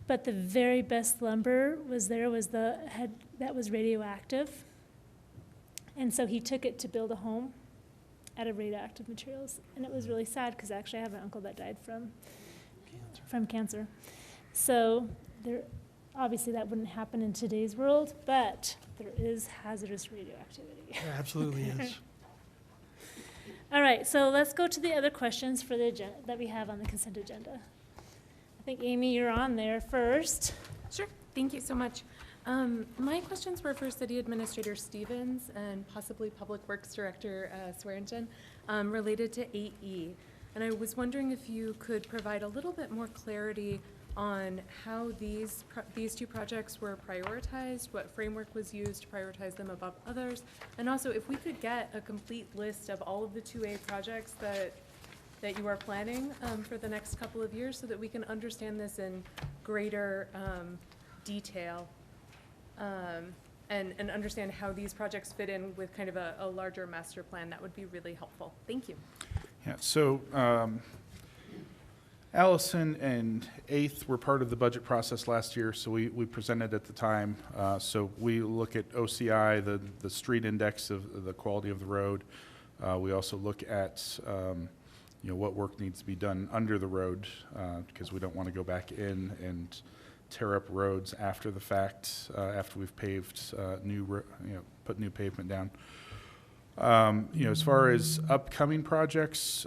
But the very best lumber that was radioactive. And so he took it to build a home out of radioactive materials. And it was really sad because actually I have an uncle that died from cancer. So obviously that wouldn't happen in today's world, but there is hazardous radioactivity. There absolutely is. All right, so let's go to the other questions for the agenda that we have on the consent agenda. I think, Amy, you're on there first. Sure, thank you so much. My questions were for City Administrator Stevens and possibly Public Works Director Swearingen, related to 8E. And I was wondering if you could provide a little bit more clarity on how these two projects were prioritized, what framework was used to prioritize them above others, and also if we could get a complete list of all of the 2A projects that you are planning for the next couple of years so that we can understand this in greater detail and understand how these projects fit in with kind of a larger master plan. That would be really helpful. Thank you. Yeah, so Allison and Eighth were part of the budget process last year, so we presented at the time. So we look at OCI, the street index of the quality of the road. We also look at what work needs to be done under the road, because we don't want to go back in and tear up roads after the fact, after we've paved put new pavement down. As far as upcoming projects,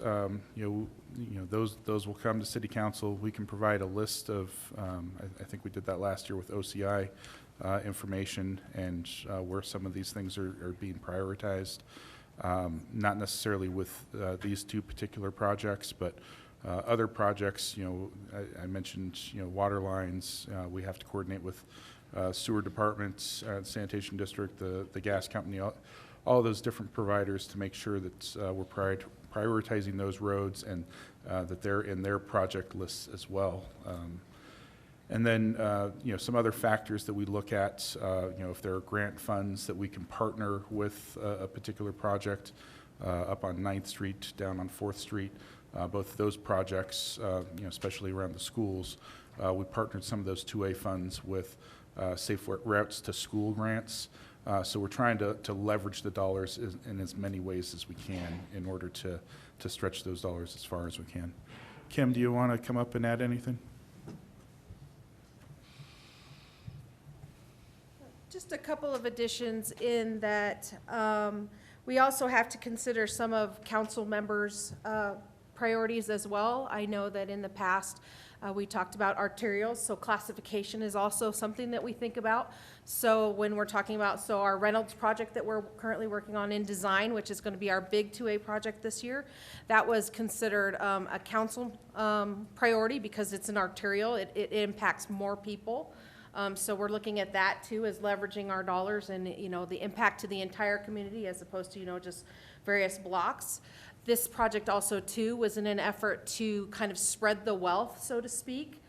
those will come to City Council. We can provide a list of, I think we did that last year with OCI information and where some of these things are being prioritized. Not necessarily with these two particular projects, but other projects, I mentioned, water lines. We have to coordinate with sewer departments, sanitation district, the gas company, all those different providers to make sure that we're prioritizing those roads and that they're in their project lists as well. And then, some other factors that we look at, if there are grant funds that we can partner with a particular project up on 9th Street, down on 4th Street, both of those projects, especially around the schools, we partnered some of those 2A funds with Safe Routes to School grants. So we're trying to leverage the dollars in as many ways as we can in order to stretch those dollars as far as we can. Kim, do you want to come up and add anything? Just a couple of additions in that we also have to consider some of council members' priorities as well. I know that in the past, we talked about arterials, so classification is also something that we think about. So when we're talking about, our Reynolds project that we're currently working on in design, which is going to be our big 2A project this year, that was considered a council priority because it's an arterial. It impacts more people. So we're looking at that too as leveraging our dollars and, the impact to the entire community as opposed to, just various blocks. This project also too was in an effort to kind of spread the wealth, so to speak,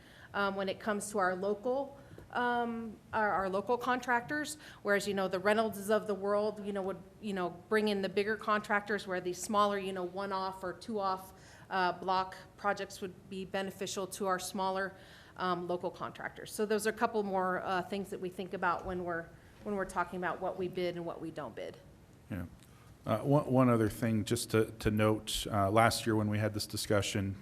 when it comes to our local contractors, whereas, the Reynoldses of the world, would, bring in the bigger contractors where these smaller, one-off or two-off block projects would be beneficial to our smaller local contractors. So those are a couple more things that we think about when we're talking about what we bid and what we don't bid. Yeah. One other thing just to note, last year when we had this discussion,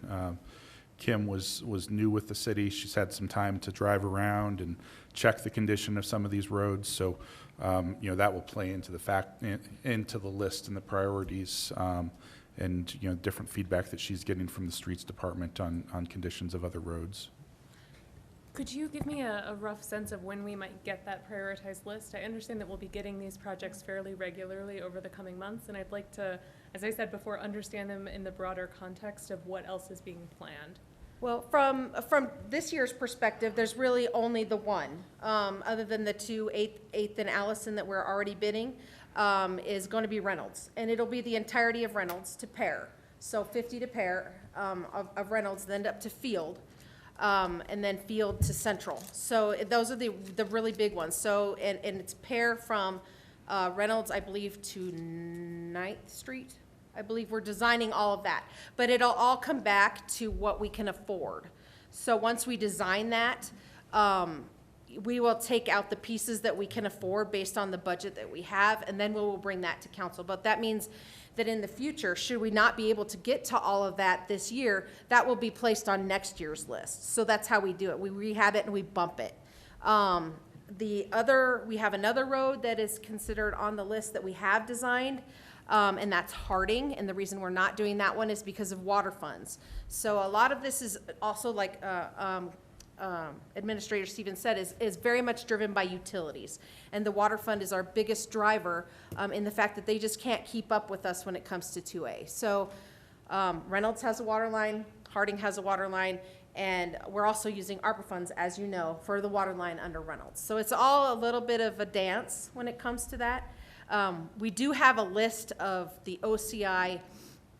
Kim was new with the city. She's had some time to drive around and check the condition of some of these roads. So, that will play into the list and the priorities, and, different feedback that she's getting from the streets department on conditions of other roads. Could you give me a rough sense of when we might get that prioritized list? I understand that we'll be getting these projects fairly regularly over the coming months, and I'd like to, as I said before, understand them in the broader context of what else is being planned. Well, from this year's perspective, there's really only the one, other than the two, Eighth and Allison that we're already bidding, is going to be Reynolds. And it'll be the entirety of Reynolds to pair. So 50 to pair of Reynolds, then up to Field, and then Field to Central. So those are the really big ones. So, and it's pair from Reynolds, I believe, to 9th Street. I believe we're designing all of that. But it'll all come back to what we can afford. So once we design that, we will take out the pieces that we can afford based on the budget that we have, and then we will bring that to council. But that means that in the future, should we not be able to get to all of that this year, that will be placed on next year's list. So that's how we do it. We rehab it and we bump it. We have another road that is considered on the list that we have designed, and that's Harding. And the reason we're not doing that one is because of water funds. So a lot of this is also, like Administrator Stevens said, is very much driven by utilities. And the water fund is our biggest driver in the fact that they just can't keep up with us when it comes to 2A. So Reynolds has a water line, Harding has a water line, and we're also using ARPA funds, as you know, for the water line under Reynolds. So it's all a little bit of a dance when it comes to that. We do have a list of the OCI,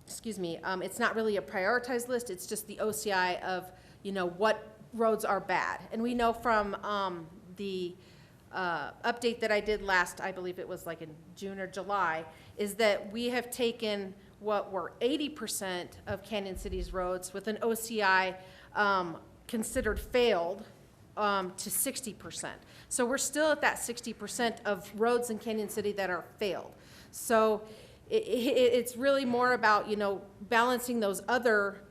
it's not really a prioritized list, it's just the OCI of, what roads are bad. And we know from the update that I did last, I believe it was like in June or July, is that we have taken what were 80% of Canyon City's roads with an OCI considered failed to 60%. So we're still at that 60% of roads in Canyon City that are failed. So it's really more about, balancing those other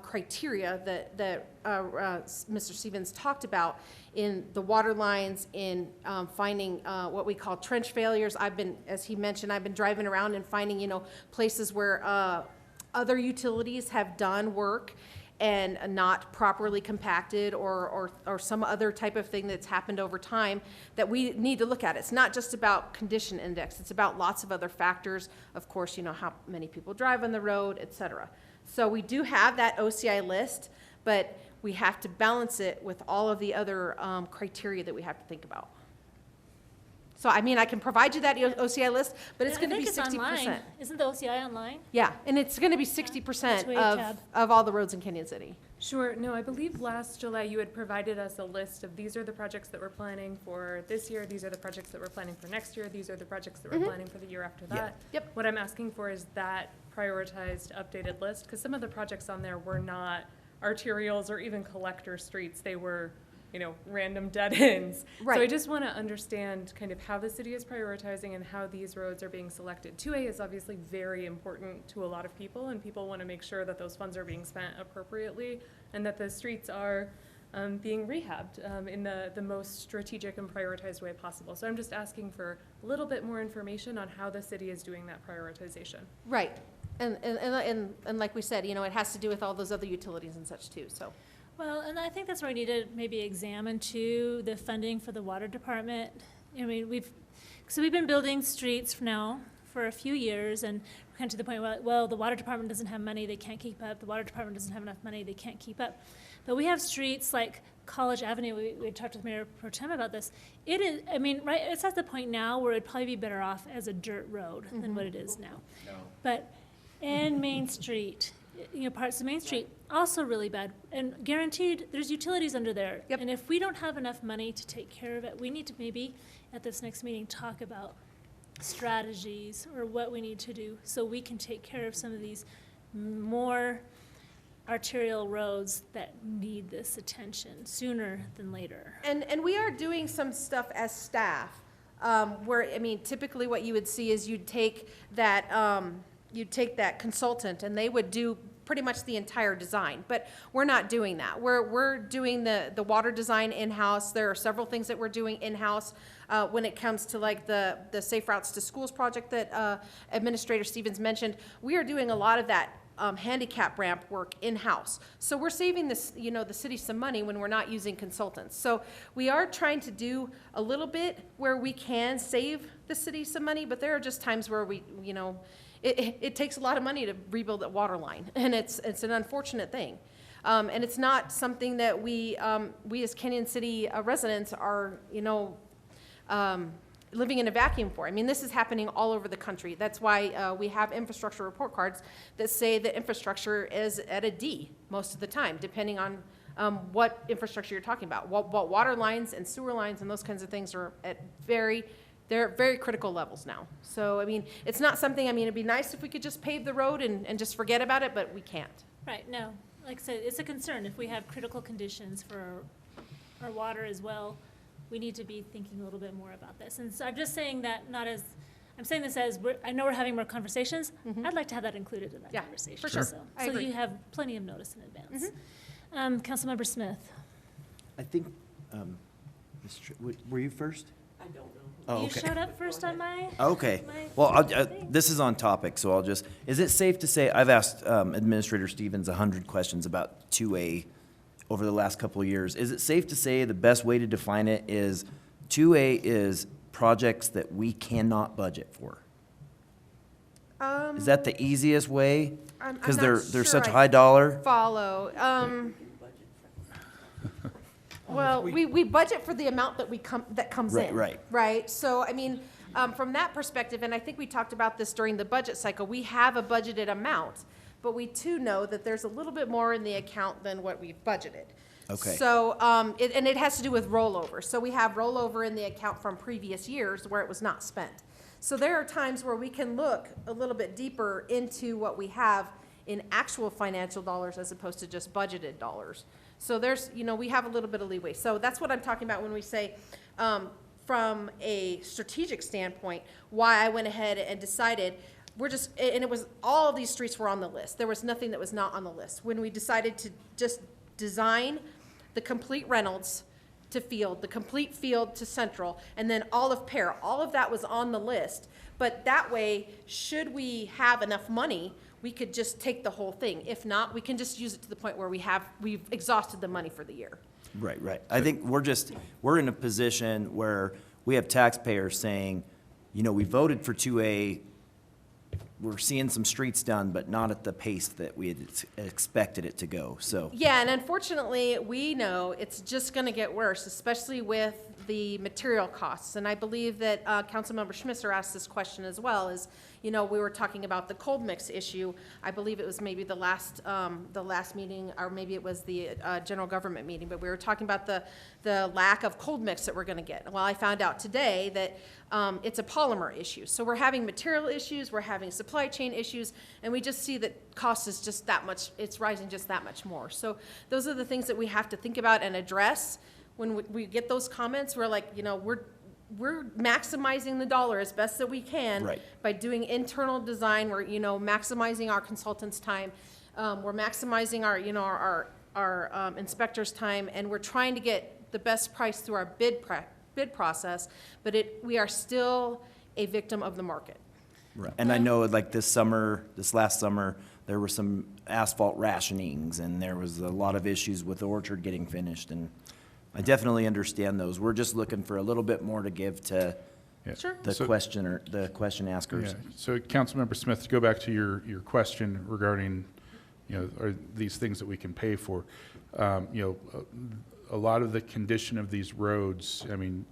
criteria that Mr. Stevens talked about in the water lines, in finding what we call trench failures. As he mentioned, I've been driving around and finding, places where other utilities have done work and not properly compacted or some other type of thing that's happened over time that we need to look at. It's not just about condition index. It's about lots of other factors. Of course, how many people drive on the road, et cetera. So we do have that OCI list, but we have to balance it with all of the other criteria that we have to think about. So, I can provide you that OCI list, but it's going to be 60%. Online. Isn't the OCI online? Yeah, and it's going to be 60% of all the roads in Canyon City. Sure. No, I believe last July you had provided us a list of these are the projects that we're planning for this year, these are the projects that we're planning for next year, these are the projects that we're planning for the year after that. Yep. What I'm asking for is that prioritized, updated list, because some of the projects on there were not arterials or even collector streets. They were, random dead ends. Right. So I just want to understand kind of how the city is prioritizing and how these roads are being selected. 2A is obviously very important to a lot of people, and people want to make sure that those funds are being spent appropriately and that the streets are being rehabbed in the most strategic and prioritized way possible. So I'm just asking for a little bit more information on how the city is doing that prioritization. Right. And like we said, it has to do with all those other utilities and such too, so. Well, and I think that's where we need to maybe examine too the funding for the water department. We've been building streets for a few years, and we're kind of to the point where, well, the water department doesn't have money, they can't keep up. The water department doesn't have enough money, they can't keep up. But we have streets like College Avenue. We talked with Mayor Pro Tem about this. It is, right, it's at the point now where it'd probably be better off as a dirt road than what it is now. No. But, and Main Street, parts of Main Street, also really bad. And guaranteed, there's utilities under there. Yep. And if we don't have enough money to take care of it, we need to maybe, at this next meeting, talk about strategies or what we need to do so we can take care of some of these more arterial roads that need this attention sooner than later. And we are doing some stuff as staff, where, typically what you would see is you'd take that consultant and they would do pretty much the entire design, but we're not doing that. We're doing the water design in-house. There are several things that we're doing in-house when it comes to like the Safe Routes to Schools project that Administrator Stevens mentioned. We are doing a lot of that handicap ramp work in-house. So we're saving this, the city some money when we're not using consultants. So we are trying to do a little bit where we can save the city some money, but there are just times where it takes a lot of money to rebuild that water line, and it's an unfortunate thing. And it's not something that we as Canyon City residents are, living in a vacuum for. I mean, this is happening all over the country. That's why we have infrastructure report cards that say that infrastructure is at a D most of the time, depending on what infrastructure you're talking about. What water lines and sewer lines and those kinds of things are at they're very critical levels now. So, I mean, it's not something, it'd be nice if we could just pave the road and just forget about it, but we can't. Right, no, like I said, it's a concern. If we have critical conditions for our water as well, we need to be thinking a little bit more about this. And so I'm just saying that I'm saying this as, I know we're having more conversations. I'd like to have that included in that conversation. for sure. So I that agree. you have plenty of notice in advance. Councilmember Smith. I think, were you first? I don't know. Oh, You okay. showed up first on my. Okay. my Well, thing. this is on topic, so is it safe to say, I've asked Administrator Stevens 100 questions about 2A over the last couple of years. Is it safe to say the best way to define it is 2A is projects that we cannot budget for? Is that the easiest way? I'm Because not they're sure such I high dollar? Follow. Well, we budget for the amount that comes in. Right. Right, so, from that perspective, and I think we talked about this during the budget cycle, we have a budgeted amount, but we too know that there's a little bit more in the account than what we've budgeted. Okay. So, and it has to do with rollover. So we have rollover in the account from previous years where it was not spent. So there are times where we can look a little bit deeper into what we have in actual financial dollars as opposed to just budgeted dollars. So there's, we have a little bit of leeway. So that's what I'm talking about when we say, from a strategic standpoint, why I went ahead and decided and it was, all of these streets were on the list. There was nothing that was not on the list. When we decided to just design the complete Reynolds to Field, the complete Field to Central, and then all of Pear, all of that was on the list. But that way, should we have enough money, we could just take the whole thing. If not, we can just use it to the point where we've exhausted the money for the year. Right. I think we're in a position where we have taxpayers saying, we voted for 2A, we're seeing some streets done, but not at the pace that we had expected it to go, so. Yeah, and unfortunately, we know it's just gonna get worse, especially with the material costs. And I believe that Councilmember Schmisser asked this question as well, we were talking about the cold mix issue. I believe it was maybe the last meeting, or maybe it was the general government meeting, but we were talking about the lack of cold mix that we're gonna get. Well, I found out today that it's a polymer issue. So we're having material issues, we're having supply chain issues, and we just see that cost is just that much, it's rising just that much more. So those are the things that we have to think about and address. When we get those comments, we're like, we're maximizing the dollar as best that we can by doing internal design. We're, maximizing our consultants' time. We're maximizing our inspectors' time, and we're trying to get the best price through our bid process, but we are still a victim of the market. Right. And I know like this last summer, there were some asphalt rationings and there was a lot of issues with the orchard getting finished, and I definitely understand those. We're just looking for a little bit more to give to the question askers. Yeah. So Councilmember Smith, to go back to your question regarding, are these things that we can pay for? A lot of the condition of these roads,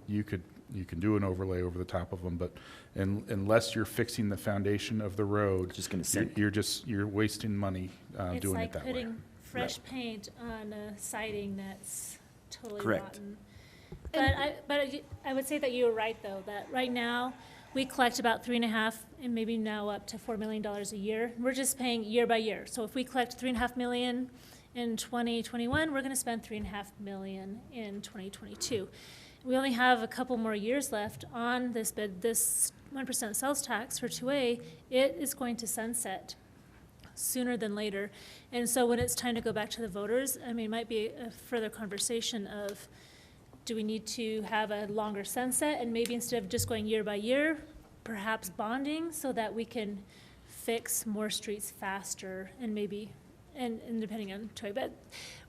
you can do an overlay over the top of them, but unless you're fixing the foundation of the road, just gonna sink. You're wasting money doing it that way. It's like putting fresh paint on a siding that's totally Correct. rotten. But I would say that you're right, though, that right now, we collect about $3.5 and maybe now up to $4 million a year. We're just paying year by year. So if we collect $3.5 million in 2021, we're gonna spend $3.5 million in 2022. We only have a couple more years left on this bid. This 1% sales tax for 2A, it is going to sunset sooner than later. And so when it's time to go back to the voters, it might be a further conversation of, do we need to have a longer sunset, and maybe instead of just going year by year, perhaps bonding so that we can fix more streets faster and maybe, and depending on Troy, but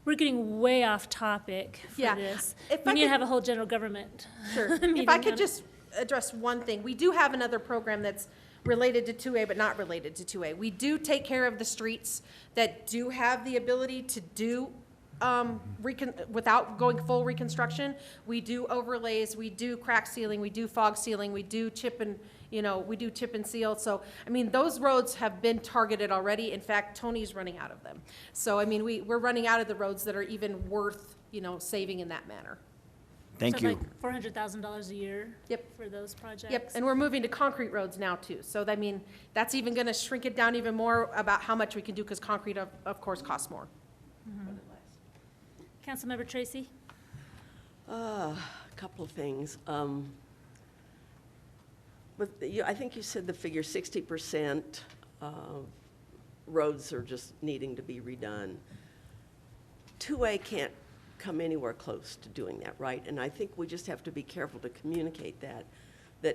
we're getting way off topic for Yeah. this. If We I need to could- have a whole general government. Sure. If meeting I could on- just address one thing, we do have another program that's related to 2A but not related to 2A. We do take care of the streets that do have the ability to do without going full reconstruction. We do overlays, we do crack sealing, we do fog sealing, we do chip and, we do chip and seal. So, I mean, those roads have been targeted already. In fact, Tony's running out of them. So, I mean, we're running out of the roads that are even worth, saving in that manner. Thank So you. like $400,000 a year. Yep. For those projects. Yep, and we're moving to concrete roads now too. So, I mean, that's even gonna shrink it down even more about how much we can do, because concrete, of course, costs more. Councilmember Tracy? A couple of things. I think you said the figure 60% roads are just needing to be redone. 2A can't come anywhere close to doing that, right? And I think we just have to be careful to communicate that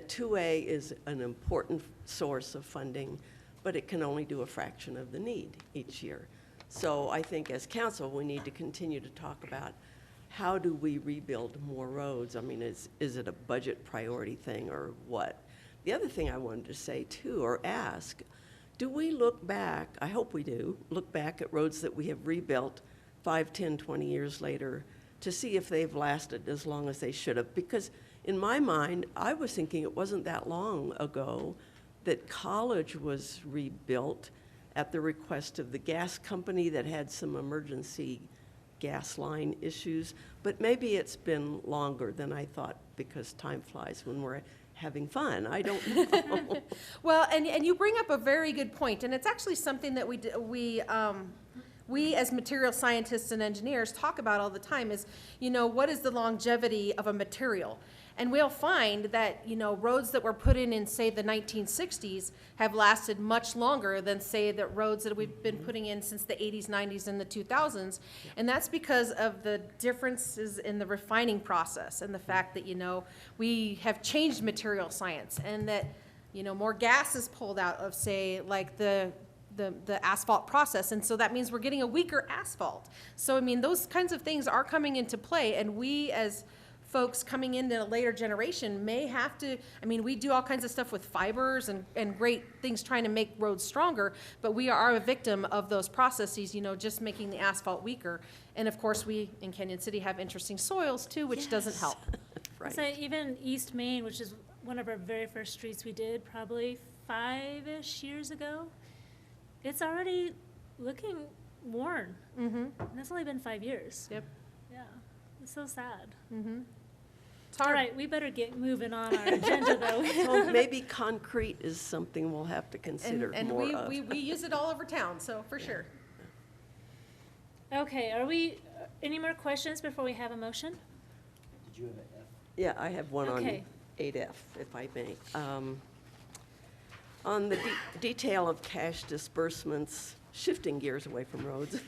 2A is an important source of funding, but it can only do a fraction of the need each year. So I think as council, we need to continue to talk about how do we rebuild more roads? I mean, is it a budget priority thing or what? The other thing I wanted to say too, or ask, do we look back, I hope we do, look back at roads that we have rebuilt 5, 10, 20 years later to see if they've lasted as long as they should have? Because in my mind, I was thinking it wasn't that long ago that College was rebuilt at the request of the gas company that had some emergency gas line issues. But maybe it's been longer than I thought, because time flies when we're having fun. I don't know. Well, and you bring up a very good point, and it's actually something that we as material scientists and engineers talk about all the time is, what is the longevity of a material? And we'll find that, roads that were put in, say, the 1960s have lasted much longer than, say, the roads that we've been putting in since the 80s, 90s, and the 2000s. And that's because of the differences in the refining process and the fact that, we have changed material science and that, more gas is pulled out of, say, like the asphalt process, and so that means we're getting a weaker asphalt. So, I mean, those kinds of things are coming into play, and we as folks coming into a later generation may have to, we do all kinds of stuff with fibers and great things trying to make roads stronger, but we are a victim of those processes, just making the asphalt weaker. And of course, we in Canyon City have interesting soils too, which doesn't help. Right. So even East Main, which is one of our very first streets we did probably 5-ish years ago, it's already looking worn. Mm-hmm. And it's only been 5 years. Yep. Yeah, it's so sad. Mm-hmm. All right, we better get moving on our agenda though. Well, maybe concrete is something we'll have to consider And more of. we use it all over town, so for sure. Okay, any more questions before we have a motion? Yeah, I have one on Okay. 8F, if I may. On the detail of cash disbursements, shifting gears away from roads,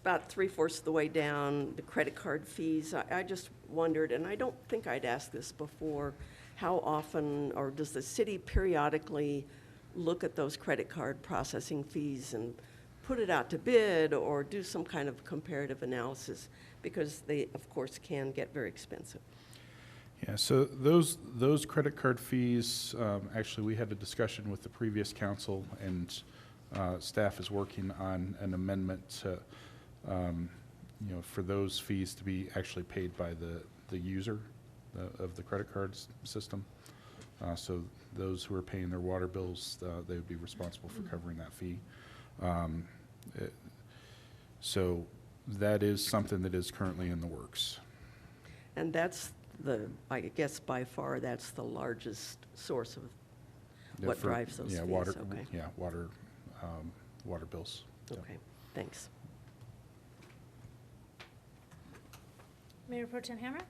about 3/4 of the way down, the credit card fees, I just wondered, and I don't think I'd asked this before, how often, or does the city periodically look at those credit card processing fees and put it out to bid or do some kind of comparative analysis? Because they, of course, can get very expensive. Yeah, so those credit card fees, actually, we had a discussion with the previous council, and staff is working on an amendment to, for those fees to be actually paid by the user of the credit cards system. So those who are paying their water bills, they would be responsible for covering that fee. So that is something that is currently in the works. And that's I guess by far, that's the largest source of Yeah, what for- drives those yeah, fees. water, Okay. Yeah, water bills. Yeah. Okay, thanks. Mayor Pro Tem Hamrick?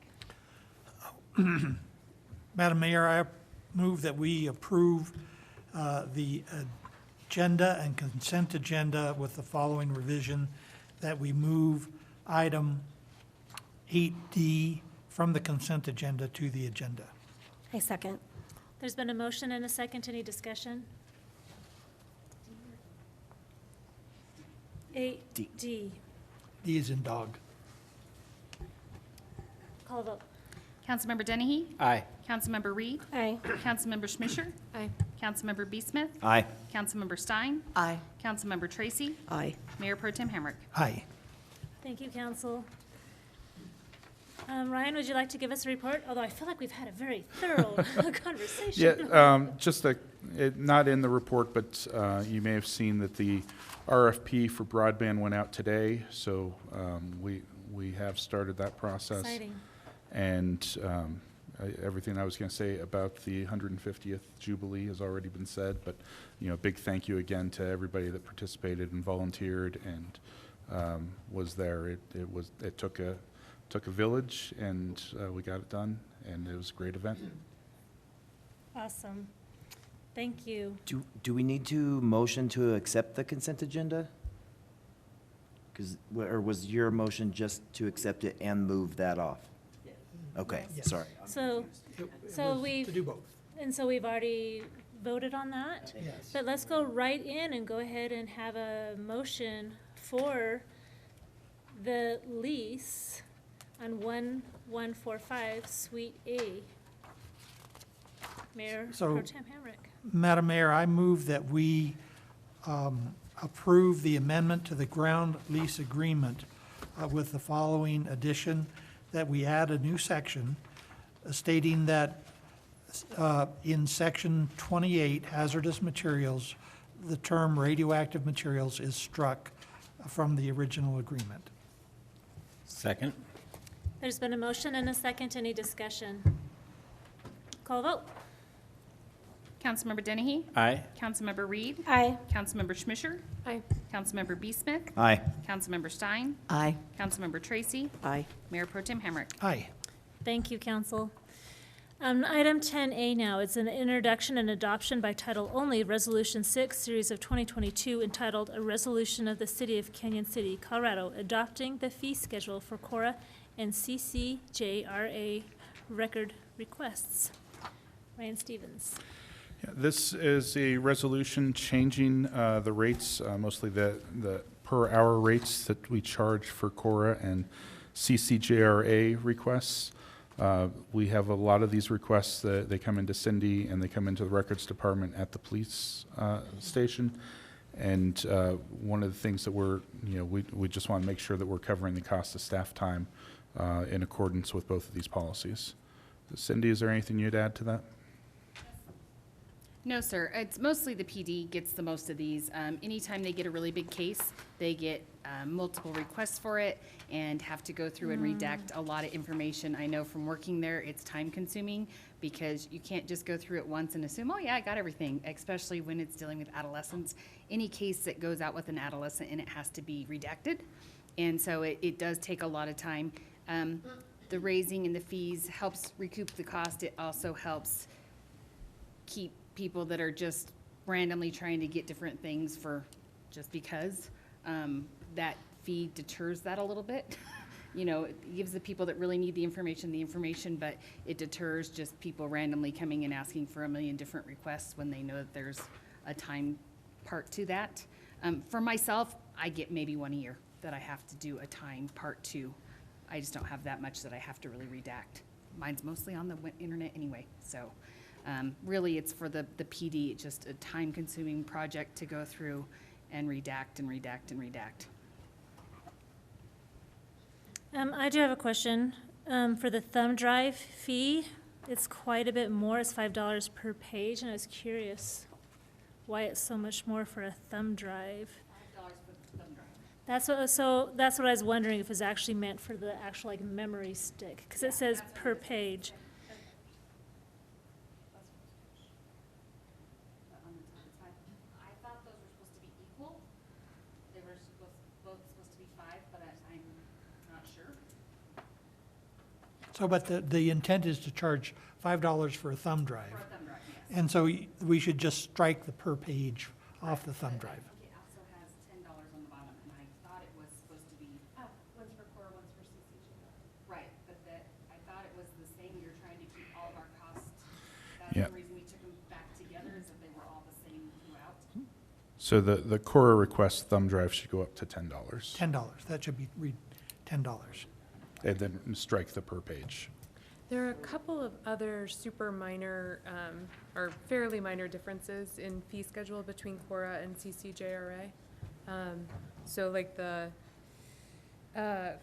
Madam Mayor, I move that we approve the agenda and consent agenda with the following revision, that we move item 8D from the consent agenda to the agenda. I second. There's been a motion and a second. Any discussion? 8D. D is in dog. Call a vote. Councilmember Dennehy? Aye. Councilmember Reed? Aye. Councilmember Schmisher? Aye. Councilmember B. Smith? Aye. Councilmember Stein? Aye. Councilmember Tracy? Aye. Mayor Pro Tem Hamrick? Aye. Thank you, council. Ryan, would you like to give us a report? Although I feel like we've had a very thorough conversation. Yeah, not in the report, but you may have seen that the RFP for broadband went out today, so we have started that process. Exciting. And everything I was going to say about the 150th Jubilee has already been said, but, you know, big thank you again to everybody that participated and volunteered and was there. It took a village, and we got it done, and it was a great event. Awesome. Thank you. Do we need to motion to accept the consent agenda? Or was your motion just to accept it and move that off? Okay, Yes. sorry. So To we've, do both. and so we've already voted on that? Yes. But let's go right in and go ahead and have a motion for the lease on 1145 Suite A. Mayor So- Pro Tem Hamrick. Madam Mayor, I move that we approve the amendment to the ground lease agreement with the following addition, that we add a new section stating that in Section 28, hazardous materials, the term radioactive materials is struck from the original agreement. Second. There's been a motion and a second. Any discussion? Call a vote. Councilmember Dennehy? Aye. Councilmember Reed? Aye. Councilmember Schmisher? Aye. Councilmember B. Smith? Aye. Councilmember Stein? Aye. Councilmember Tracy? Aye. Mayor Pro Tem Hamrick? Aye. Thank you, council. Item 10A now, it's an introduction and adoption by title only, Resolution 6, Series of 2022, entitled "A Resolution of the City of Canyon City, Colorado, Adopting the Fee Schedule for Cora and CCJRA Record Requests." Ryan Stevens. Yeah, this is a resolution changing the rates, mostly the per-hour rates that we charge for Cora and CCJRA requests. We have a lot of these requests that they come into Cindy and they come into the records department at the police station. And one of the things that we just want to make sure that we're covering the cost of staff time in accordance with both of these policies. Cindy, is there anything you'd add to that? No, sir. It's mostly the PD gets the most of these. Anytime they get a really big case, they get multiple requests for it and have to go through and redact a lot of information. I know from working there, it's time consuming because you can't just go through it once and assume, oh yeah, I got everything, especially when it's dealing with adolescents. Any case that goes out with an adolescent and it has to be redacted. And so it does take a lot of time. The raising and the fees helps recoup the cost. It also helps keep people that are just randomly trying to get different things for just because. That fee deters that a little bit. You know, it gives the people that really need the information, but it deters just people randomly coming and asking for a million different requests when they know that there's a time part to that. For myself, I get maybe one a year that I have to do a time part to. I just don't have that much that I have to really redact. Mine's mostly on the internet anyway, so. Really, it's for the PD, it's just a time-consuming project to go through and redact and redact and redact. I do have a question. For the thumb drive fee, it's quite a bit more. It's $5 per page, and I was curious why it's so much more for a thumb drive. $5 for the thumb drive. That's what I was wondering, if it was actually meant for the actual like memory stick, because it says per page. I thought those were supposed to be equal. They were both supposed to be $5, but I'm not sure. So, but the intent is to charge $5 for a thumb drive. For a thumb drive, yes. And so we should just strike the per page off the thumb drive. It also has $10 on the bottom, and I thought it was supposed to be. Oh, one's for Core, one's for CCJ. Right, but I thought it was the same, you're trying to keep all of our costs. That's Yeah. the reason we took So the Cora request thumb drive should go up to $10. $10, that should be $10. And then strike the per page. There are a couple of other super minor, or fairly minor differences in fee schedule between Cora and CCJRA. So like the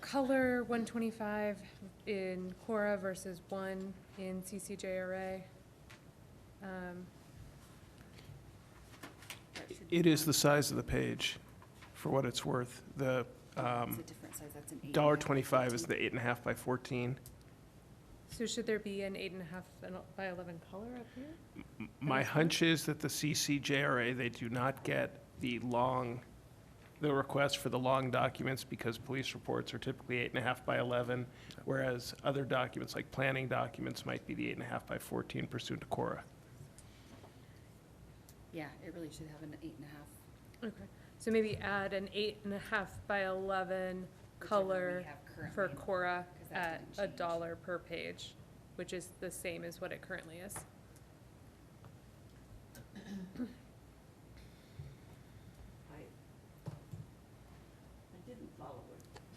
color 125 in Cora versus 1 in CCJRA. It is the size of the page, for what it's worth. The It's a different size, that's an 8. $1.25 is the 8.5 by 14. So should there be an 8.5 by 11 color up here? My hunch is that the CCJRA, they do not get the request for the long documents because police reports are typically 8.5 by 11, whereas other documents, like planning documents, might be the 8.5 by 14 pursuant to Cora. Yeah, it really should have an 8.5. Okay, so maybe add an 8.5 by 11 color for Cora at $1 per page, which is the same as what it currently is.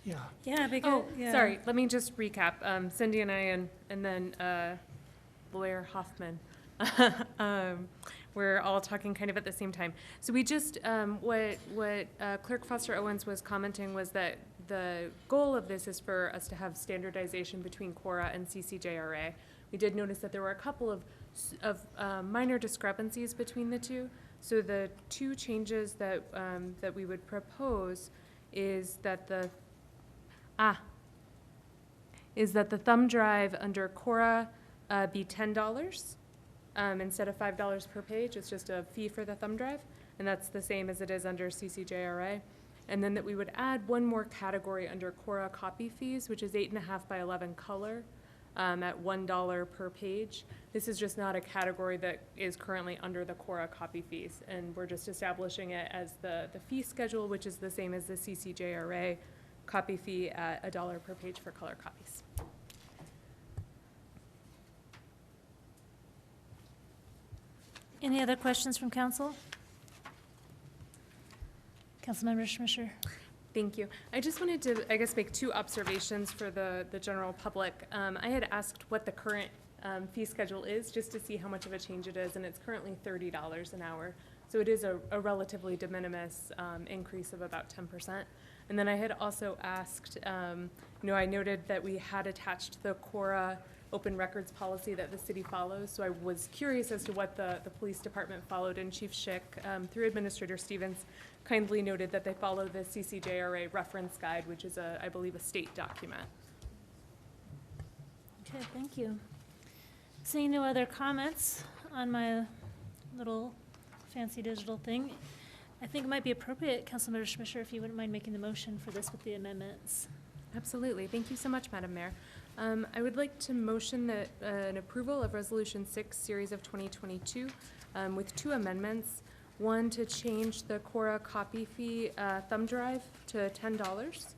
Yeah. Yeah, because, Oh, sorry, let me just recap. Cindy and I and then lawyer Hoffman, we're all talking kind of at the same time. So we just, what Clerk Foster Owens was commenting was that the goal of this is for us to have standardization between Cora and CCJRA. We did notice that there were a couple of minor discrepancies between the two. So the two changes that we would propose is that the thumb drive under Cora be $10 instead of $5 per page. It's just a fee for the thumb drive, and that's the same as it is under CCJRA. And then that we would add one more category under Cora copy fees, which is 8.5 by 11 color at $1 per page. This is just not a category that is currently under the Cora copy fees, and we're just establishing it as the fee schedule, which is the same as the CCJRA copy fee at $1 per page for color copies. any other questions from council? Councilmember Schmischer. Thank you. I just wanted to, I guess, make two observations for the general public. I had asked what the current fee schedule is, just to see how much of a change it is, and it's currently $30 an hour. So it is a relatively de minimis increase of about 10%. And then I had also asked, I noted that we had attached the Cora open records policy that the city follows. So I was curious as to what the police department followed, and Chief Schick, through Administrator Stevens, kindly noted that they follow the CCJRA reference guide, which is I believe a state document. Okay, thank you. Seeing no other comments on my little fancy digital thing, I think it might be appropriate, Councilmember Schmischer, if you wouldn't mind making the motion for this with the amendments. Absolutely. Thank you so much, Madam Mayor. I would like to motion that an approval of Resolution 6, Series of 2022, with two amendments. One, to change the Cora copy fee thumb drive to $10,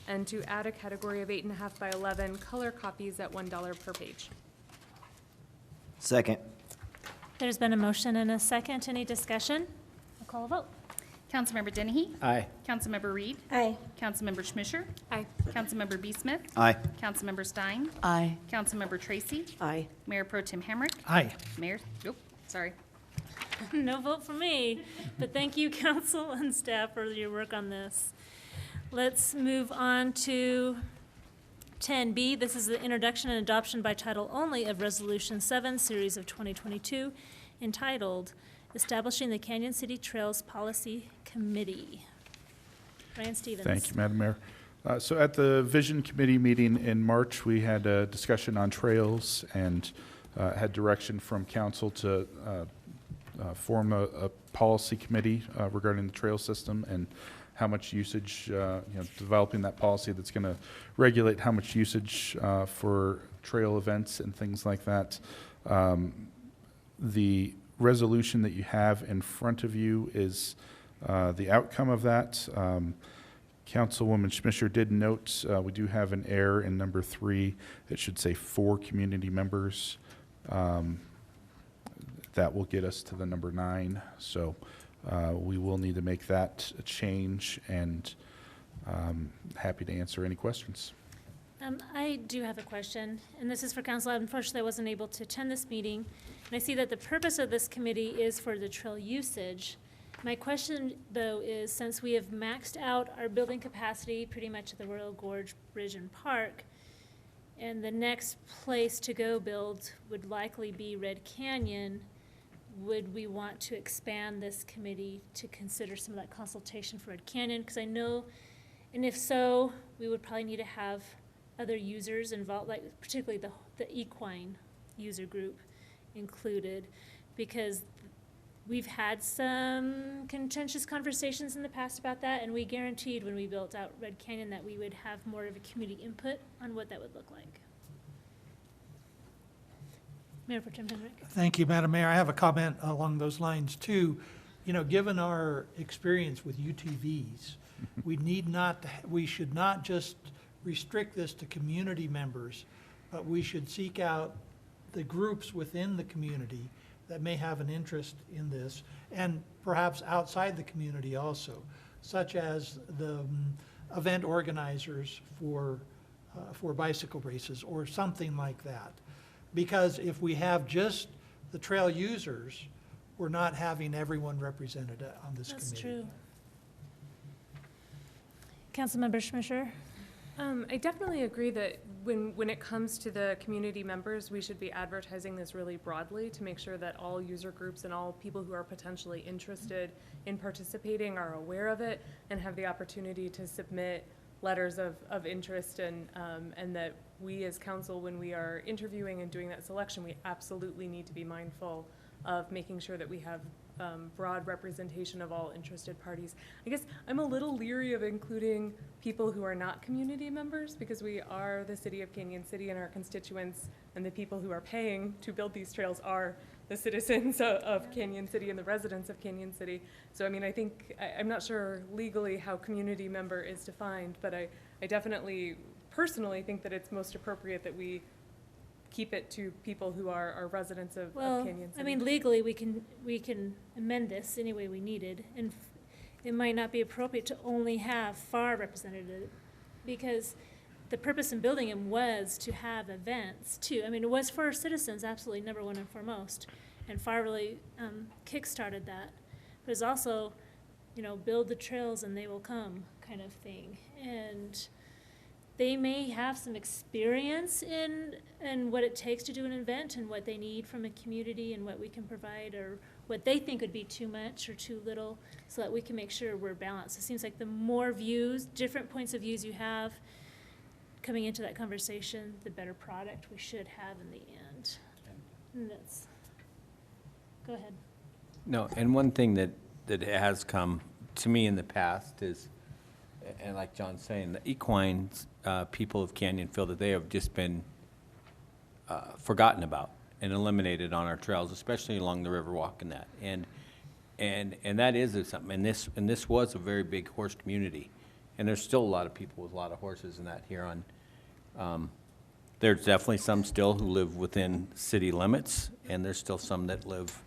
and to add a category of 8.5 by 11 color copies at $1 per page. Second. There's been a motion and a second. Any discussion? I'll call a vote. Councilmember Dennehy? Aye. Councilmember Reed? Aye. Councilmember Schmischer? Aye. Councilmember B. Smith? Aye. Councilmember Stein? Aye. Councilmember Tracy? Aye. Mayor Pro Tem Hamrick? Aye. Mayor, sorry. No vote for me, but thank you, council and staff, for your work on this. Let's move on to 10B. This is the introduction and adoption by title only of Resolution 7, Series of 2022, entitled Establishing the Canyon City Trails Policy Committee. Ryan Stevens. Thank you, Madam Mayor. So at the Vision Committee meeting in March, we had a discussion on trails and had direction from council to form a policy committee regarding the trail system and how much usage, developing that policy that's going to regulate how much usage for trail events and things like that. The resolution that you have in front of you is the outcome of that. Councilwoman Schmischer did note we do have an error in number 3. It should say 4 community members. That will get us to the number 9. So we will need to make that a change, and happy to answer any questions. I do have a question, and this is for council. Unfortunately, I wasn't able to attend this meeting, and I see that the purpose of this committee is for the trail usage. My question, though, is since we have maxed out our building capacity pretty much at the Royal Gorge Bridge and Park, and the next place to go build would likely be Red Canyon, would we want to expand this committee to consider some of that consultation for Red Canyon? Because I know, and if so, we would probably need to have other users involved, like particularly the equine user group included, because we've had some contentious conversations in the past about that, and we guaranteed when we built out Red Canyon that we would have more of a community input on what that would look like. Mayor Pro Tem Henrik. Thank you, Madam Mayor. I have a comment along those lines too. You know, given our experience with UTVs, we should not just restrict this to community members, but we should seek out the groups within the community that may have an interest in this, and perhaps outside the community also, such as the event organizers for bicycle races or something like that. Because if we have just the trail users, we're not having everyone represented on this committee. That's true. Councilmember Schmischer? I definitely agree that when it comes to the community members, we should be advertising this really broadly to make sure that all user groups and all people who are potentially interested in participating are aware of it and have the opportunity to submit letters of interest, and that we as council, when we are interviewing and doing that selection, we absolutely need to be mindful of making sure that we have broad representation of all interested parties. I guess I'm a little leery of including people who are not community members, because we are the city of Canyon City, and our constituents and the people who are paying to build these trails are the citizens of Canyon City and the residents of Canyon City. So I mean, I think, I'm not sure legally how community member is defined, but I definitely personally think that it's most appropriate that we keep it to people who are residents of Canyon City. I mean, legally, we can amend this any way we needed, and it might not be appropriate to only have FAR represented, because the purpose in building them was to have events too. I mean, it was for our citizens, absolutely, number one and foremost, and FAR really kick-started that. But it's also, you know, build the trails and they will come kind of thing. And they may have some experience in what it takes to do an event and what they need from a community and what we can provide, or what they think would be too much or too little, so that we can make sure we're balanced. It seems like the more views, different points of views you have coming into that conversation, the better product we should have in the end. And that's, go ahead. No, and one thing that has come to me in the past is, and like John's saying, the equine people of Canyon feel that they have just been forgotten about and eliminated on our trails, especially along the Riverwalk and that. And that is something. And this was a very big horse community, and there's still a lot of people with a lot of horses in that here on. There's definitely some still who live within city limits, and there's still some that live,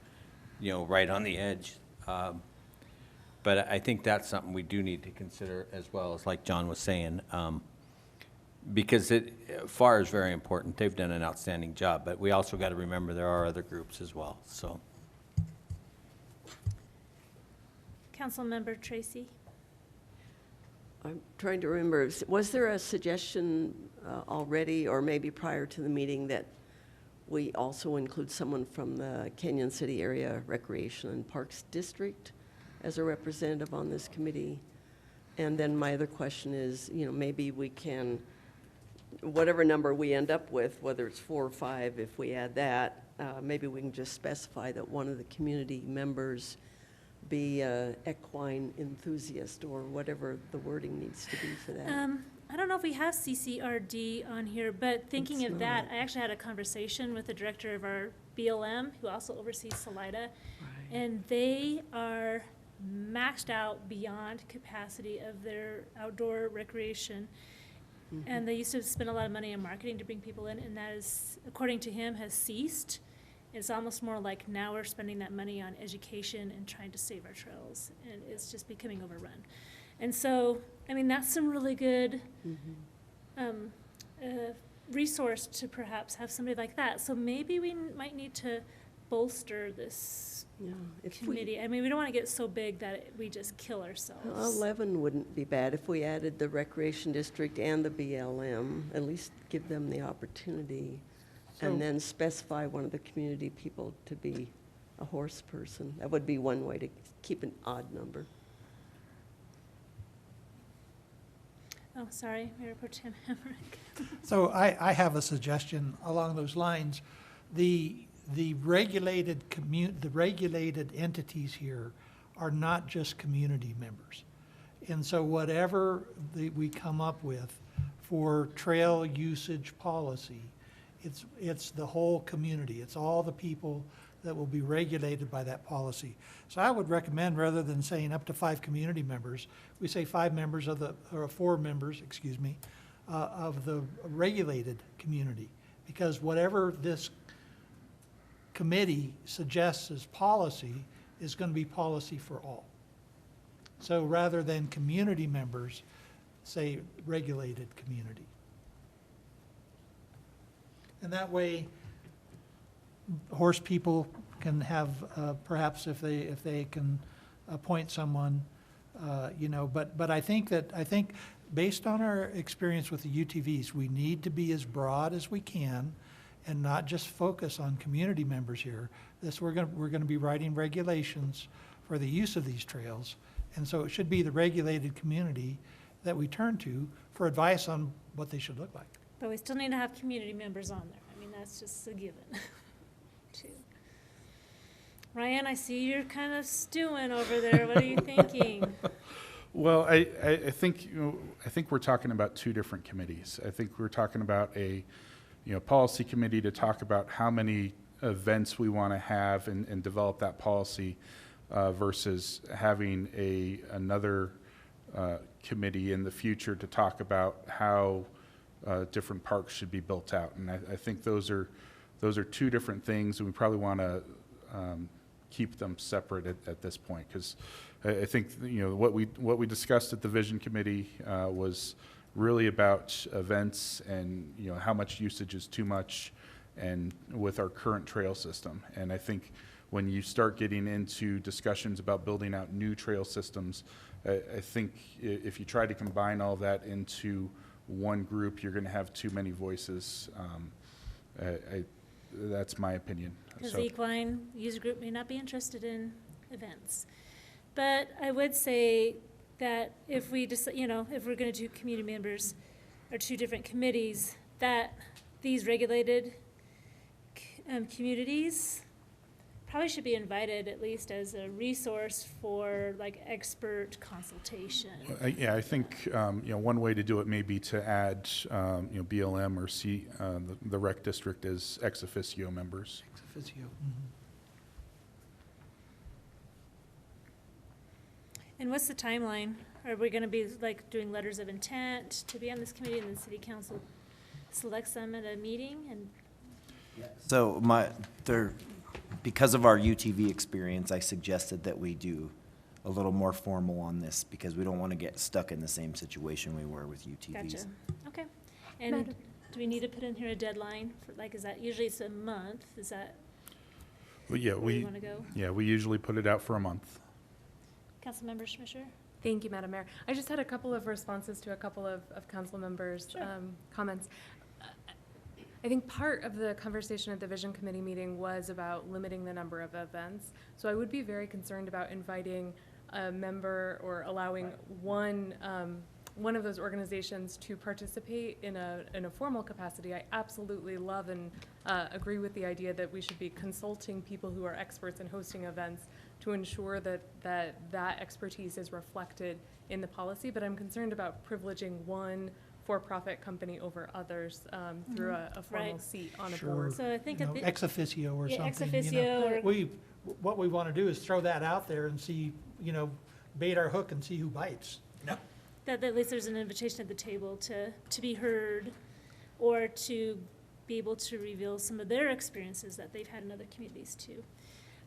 you know, right on the edge. But I think that's something we do need to consider as well, as like John was saying, because FAR is very important. They've done an outstanding job, but we also got to remember there are other groups as well, so. Councilmember Tracy? I'm trying to remember, was there a suggestion already, or maybe prior to the meeting, that we also include someone from the Canyon City Area Recreation and Parks District as a representative on this committee? And then my other question is, you know, maybe we can, whatever number we end up with, whether it's 4 or 5, if we add that, maybe we can just specify that one of the community members be an equine enthusiast, or whatever the wording needs to be for that. I don't know if we have CCRD on here, but thinking of that, I actually had a conversation with the director of our BLM, who also oversees Salida, and they are maxed out beyond capacity of their outdoor recreation. And they used to spend a lot of money on marketing to bring people in, and that is, according to him, has ceased. It's almost more like now we're spending that money on education and trying to save our trails, and it's just becoming overrun. And so, I mean, that's some really good resource to perhaps have somebody like that. So maybe we might need to bolster this Yeah, if we, committee. I mean, we don't want to get so big that we just kill ourselves. 11 wouldn't be bad if we added the Recreation District and the BLM, at least give them the opportunity, and then specify one of the community people to be a horse person. That would be one way to keep an odd number. Oh, sorry, Mayor Pro Tem Hamrick. So I have a suggestion along those lines. The regulated the regulated entities here are not just community members. And so whatever we come up with for trail usage policy, it's the whole community. It's all the people that will be regulated by that policy. So I would recommend, rather than saying up to 5 community members, we say 5 members of or 4 members, excuse me, of the regulated community. Because whatever this committee suggests as policy is going to be policy for all. So rather than community members, say regulated community. And that way, horse people can have, perhaps if they can appoint someone, but I think based on our experience with the UTVs, we need to be as broad as we can and not just focus on community members here. We're going to be writing regulations for the use of these trails, and so it should be the regulated community that we turn to for advice on what they should look like. But we still need to have community members on there. I mean, that's just a given, too. Ryan, I see you're kind of stewing over there. What are you thinking? Well, I think, I think we're talking about 2 different committees. I think we're talking about a, policy committee to talk about how many events we want to have and develop that policy versus having another committee in the future to talk about how different parks should be built out. And I think those are 2 different things, and we probably want to keep them separate at this point, because I think what we discussed at the Vision Committee was really about events and how much usage is too much, and with our current trail system. And I think when you start getting into discussions about building out new trail systems, I think if you try to combine all that into one group, you're going to have too many voices. That's my opinion. Because the equine user group may not be interested in events. But I would say that if we just, if we're going to do community members or 2 different committees, that these regulated communities probably should be invited at least as a resource for like expert consultation. Yeah, I think one way to do it may be to add BLM or the rec district as ex officio members. Ex officio. And what's the timeline? Are we going to be like doing letters of intent to be on this committee, and then city council selects them at a meeting? And So because of our UTV experience, I suggested that we do a little more formal on this, because we don't want to get stuck in the same situation we were with UTVs. gotcha. Okay. And do we need to put in here a deadline for, like, is that usually it's a month? Is that Well, yeah, where you want to go? Yeah, we usually put it out for a month. Councilmember Schmisher? Thank you, Madam Mayor. I just had a couple of responses to a couple of council members' comments. I think part of the conversation at the Vision Committee meeting was about limiting the number of events. So I would be very concerned about inviting a member or allowing one of those organizations to participate in a formal capacity. I absolutely love and agree with the idea that we should be consulting people who are experts in hosting events to ensure that expertise is reflected in the policy. But I'm concerned about privileging one for-profit company over others through a formal seat on a board. So I think at the Ex officio or something. ex officio or What we want to do is throw that out there and see, bait our hook and see who bites. that at least there's an invitation at the table to be heard, or to be able to reveal some of their experiences that they've had in other communities too.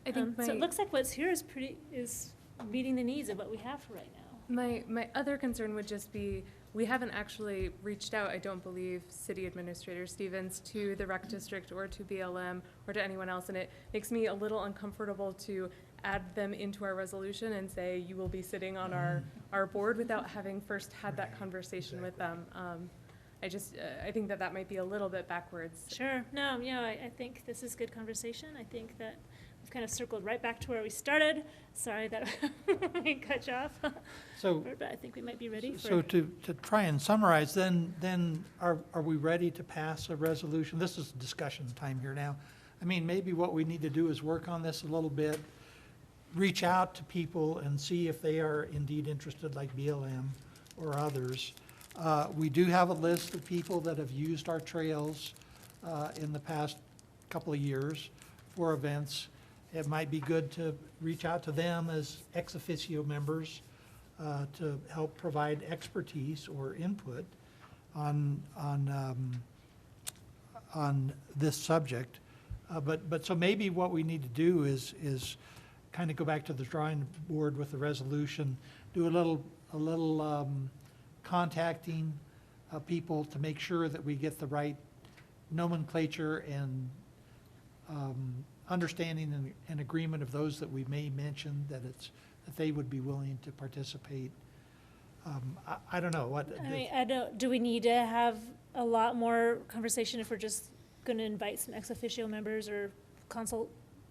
I think So it my- looks like what's here is meeting the needs of what we have right now. My other concern would just be, we haven't actually reached out, I don't believe, City Administrator Stevens, to the rec district or to BLM or to anyone else, and it makes me a little uncomfortable to add them into our resolution and say, you will be sitting on our board without having first had that conversation with them. I think that might be a little bit backwards. Sure, no, I think this is good conversation. I think that we've kind of circled right back to where we started. Sorry that we cut you off. So- But I think we might be ready for. So to try and summarize, then are we ready to pass a resolution? This is discussion time here now. I mean, maybe what we need to do is work on this a little bit, reach out to people and see if they are indeed interested, like BLM or others. We do have a list of people that have used our trails in the past couple of years for events. It might be good to reach out to them as ex officio members to help provide expertise or input on this subject. But so maybe what we need to do is kind of go back to the drawing board with the resolution, do a little contacting people to make sure that we get the right nomenclature and understanding and agreement of those that we may mention, that they would be willing to participate. I don't know, what. I mean, do we need to have a lot more conversation if we're just going to invite some ex officio members or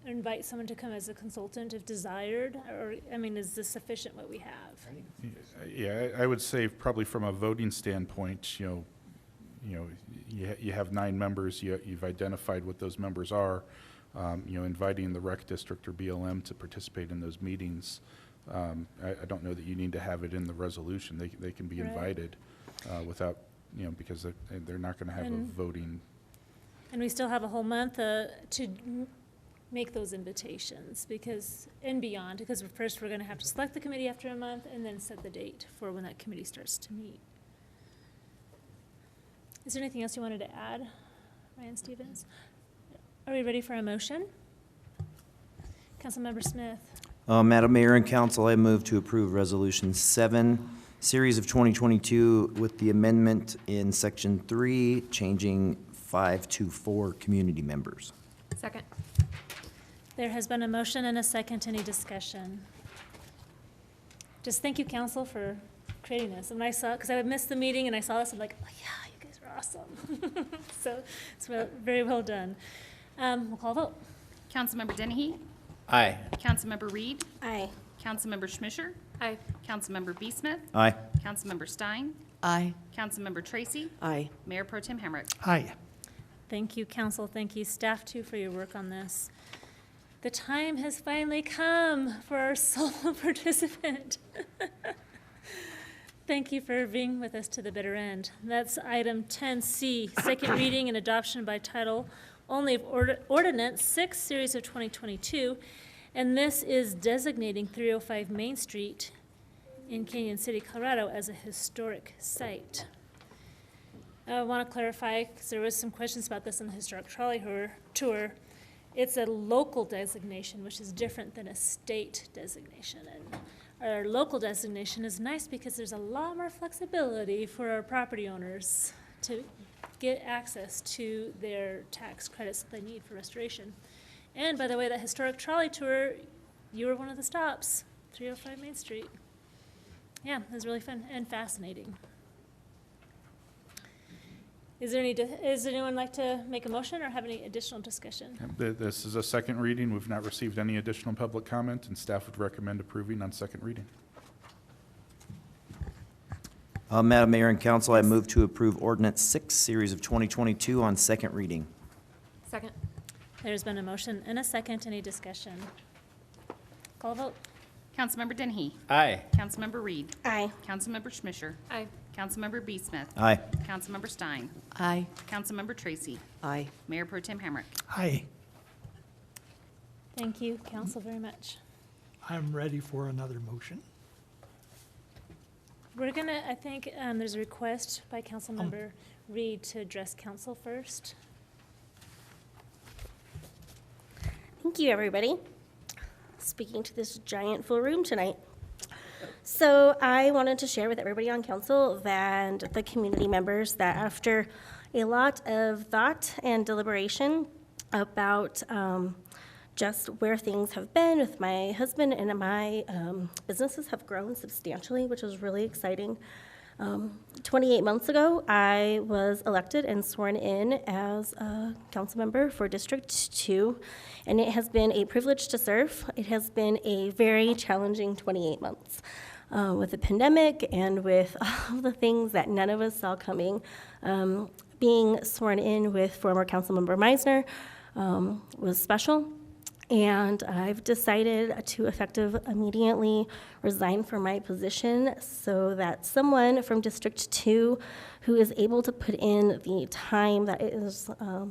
invite someone to come as a consultant if desired? Or, I mean, is this sufficient what we have? Yeah, I would say probably from a voting standpoint, you have 9 members, you've identified what those members are, inviting the rec district or BLM to participate in those meetings. I don't know that you need to have it in the resolution. They can be Right. invited without, because they're not going to have a voting. And we still have a whole month to make those invitations and beyond, because first we're going to have to select the committee after a month and then set the date for when that committee starts to meet. Is there anything else you wanted to add, Ryan Stevens? Are we ready for a motion? Councilmember Smith. Madam Mayor and Council, I move to approve Resolution 7, Series of 2022, with the amendment in Section 3, changing 5 to 4 community members. Second. There has been a motion and a second. Any discussion? Just thank you, council, for creating this. And when I saw, because I missed the meeting and I saw this, I'm like, oh yeah, you guys are awesome. So it's very well done. We'll call a vote. Councilmember Dennehy? Aye. Councilmember Reed? Aye. Councilmember Schmisher? Aye. Councilmember B. Smith? Aye. Councilmember Stein? Aye. Councilmember Tracy? Aye. Mayor Pro Tem Hamrick? Aye. Thank you, council. Thank you, staff, too, for your work on this. The time has finally come for our sole participant. Thank you for being with us to the bitter end. That's item 10C, second reading and adoption by title only of Ordinance 6, Series of 2022, and this is designating 305 Main Street in Canyon City, Colorado as a historic site. I want to clarify, because there was some questions about this in the historic trolley tour. It's a local designation, which is different than a state designation. And our local designation is nice because there's a lot more flexibility for our property owners to get access to their tax credits that they need for restoration. And by the way, that historic trolley tour, you were one of the stops, 305 Main Street. Yeah, it was really fun and fascinating. Is anyone like to make a motion or have any additional discussion? This is a second reading. We've not received any additional public comment, and staff would recommend approving on second reading. Madam Mayor and Council, I move to approve Ordinance 6, Series of 2022, on second reading. Second. There's been a motion and a second. Any discussion? Call a vote. Councilmember Dennehy? Aye. Councilmember Reed? Aye. Councilmember Schmisher? Aye. Councilmember B. Smith? Aye. Councilmember Stein? Aye. Councilmember Tracy? Aye. Mayor Pro Tem Hamrick? Aye. Thank you, council, very much. I'm ready for another motion. We're gonna, I think, there's a request by Councilmember Reed to address council first. Thank you, everybody. Speaking to this giant full room tonight. So I wanted to share with everybody on council and the community members that after a lot of thought and deliberation about just where things have been with my husband and my businesses have grown substantially, which is really exciting. 28 months ago, I was elected and sworn in as a council member for District 2, and it has been a privilege to serve. It has been a very challenging 28 months. With the pandemic and with all the things that none of us saw coming, being sworn in with former Councilmember Meisner was special. And I've decided to effective immediately resign from my position so that someone from District 2 who is able to put in the time that is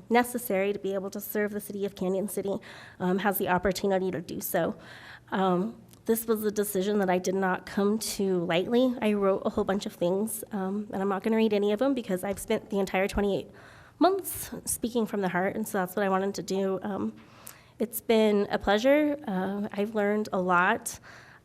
necessary to be able to serve the city of Canyon City has the opportunity to do so. This was a decision that I did not come to lightly. I wrote a whole bunch of things, and I'm not going to read any of them because I've spent the entire 28 months speaking from the heart, and so that's what I wanted to do. It's been a pleasure. I've learned a lot.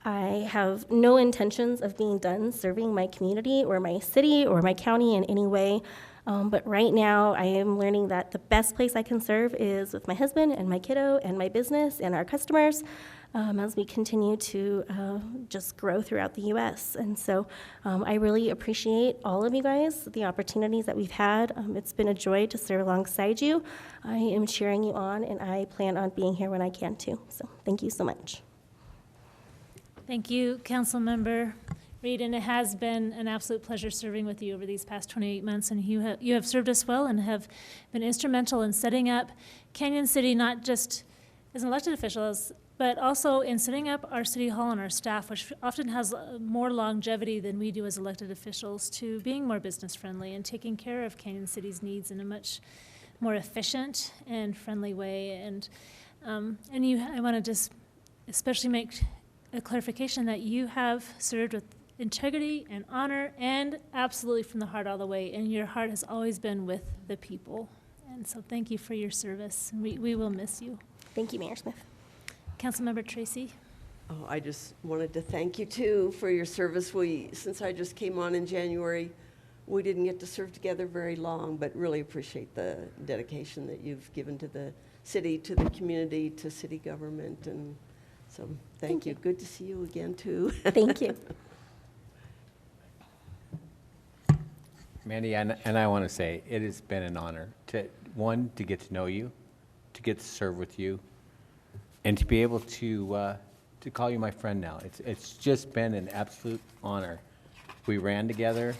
I have no intentions of being done serving my community or my city or my county in any way. But right now, I am learning that the best place I can serve is with my husband and my kiddo and my business and our customers as we continue to just grow throughout the U.S. And so I really appreciate all of you guys, the opportunities that we've had. It's been a joy to serve alongside you. I am cheering you on, and I plan on being here when I can too. So thank you so much. Thank you, Councilmember Reed, and it has been an absolute pleasure serving with you over these past 28 months, and you have served us well and have been instrumental in setting up Canyon City, not just as an elected officials, but also in setting up our city hall and our staff, which often has more longevity than we do as elected officials, to being more business friendly and taking care of Canyon City's needs in a much more efficient and friendly way. And I want to just especially make a clarification that you have served with integrity and honor and absolutely from the heart all the way, and your heart has always been with the people. And so thank you for your service. We will miss you. Thank you, Mayor Smith. Councilmember Tracy. Oh, I just wanted to thank you too for your service. Since I just came on in January, we didn't get to serve together very long, but really appreciate the dedication that you've given to the city, to the community, to city government, and so thank you. Good to see you again too. Thank you. Mandy, and I want to say, it has been an honor to get to know you, to get to serve with you, and to be able to call you my friend now. It's just been an absolute honor. We ran together,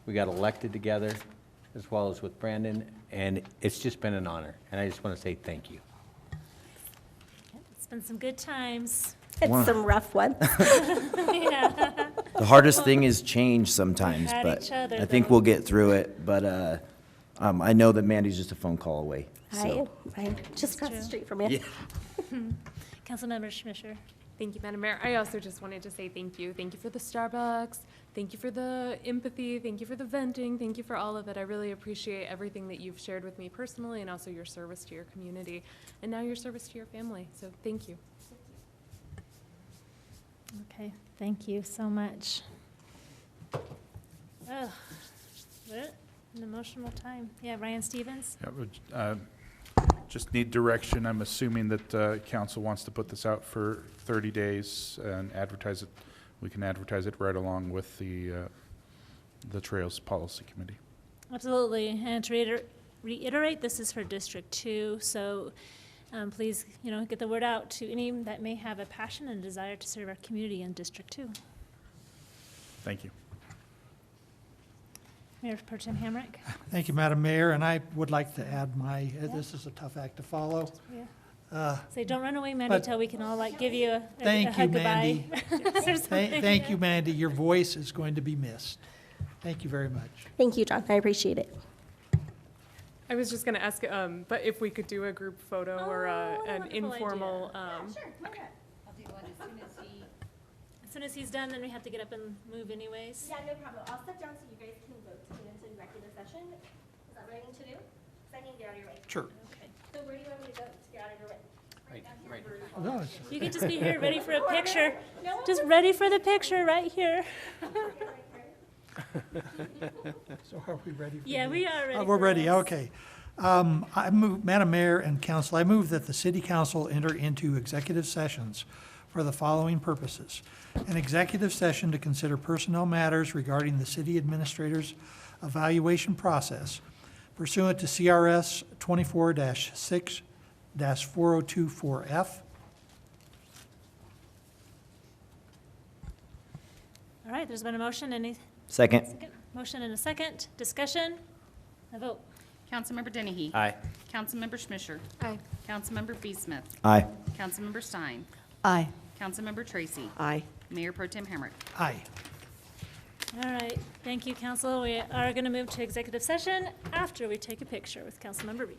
we got elected together, as well as with Brandon, and it's just been an honor. And I just want to say thank you. It's been some good times. It's some rough ones. Yeah. The hardest thing is change sometimes, At but each other, I think though. we'll get through it. But I know that Mandy's just a phone call away. So. I just across the street from you. Yeah. Councilmember Schmischer. Thank you, Madam Mayor. I also just wanted to say thank you. Thank you for the Starbucks. Thank you for the empathy. Thank you for the venting. Thank you for all of it. I really appreciate everything that you've shared with me personally and also your service to your community and now your service to your family. So thank you. Okay, thank you so much. Oh, what an emotional time. Yeah, Ryan Stevens? Yeah, just need direction. I'm assuming that council wants to put this out for 30 days and advertise it. We can advertise it right along with the Trails Policy Committee. Absolutely, and to reiterate, this is for District 2, so please, get the word out to any that may have a passion and desire to serve our community in District 2. Thank you. Mayor Pro Tem Hamrick? Thank you, Madam Mayor, and I would like to add this is a tough act to follow. Yeah. Say, don't run away, Mandy, but- till we can all give you a Thank you, hug goodbye. Mandy. Or something. Thank you, Mandy. Your voice is going to be missed. Thank you very much. Thank you, John. I appreciate it. I was just going to ask, but if we could do a group photo or an wonderful informal. Sure, okay. I'll do one as soon as he's done, then we have to get up and move anyways. Yeah, no problem. I'll step down so you guys can vote to get into executive session. Is that what I need to do? Because I need to get out of your way. Sure. Okay. So where do you want me to go to get out of your way? No, it's- You can just be here, ready for a picture. Just ready for the picture right here. So are we ready? for Yeah, the- we are ready. We're for ready, this. okay. I move, Madam Mayor and Council, I move that the city council enter into executive sessions for the following purposes. An executive session to consider personnel matters regarding the city administrator's evaluation process pursuant to CRS 24-6-4024F. All right, there's been a motion. Any Second. second? Motion and a second. Discussion? A vote. Councilmember Dennehy? Aye. Councilmember Schmisher? Aye. Councilmember B. Smith? Aye. Councilmember Stein? Aye. Councilmember Tracy? Aye. Mayor Pro Tem Hamrick? Aye. All right, thank you, council. We are going to move to executive session after we take a picture with Councilmember Reed.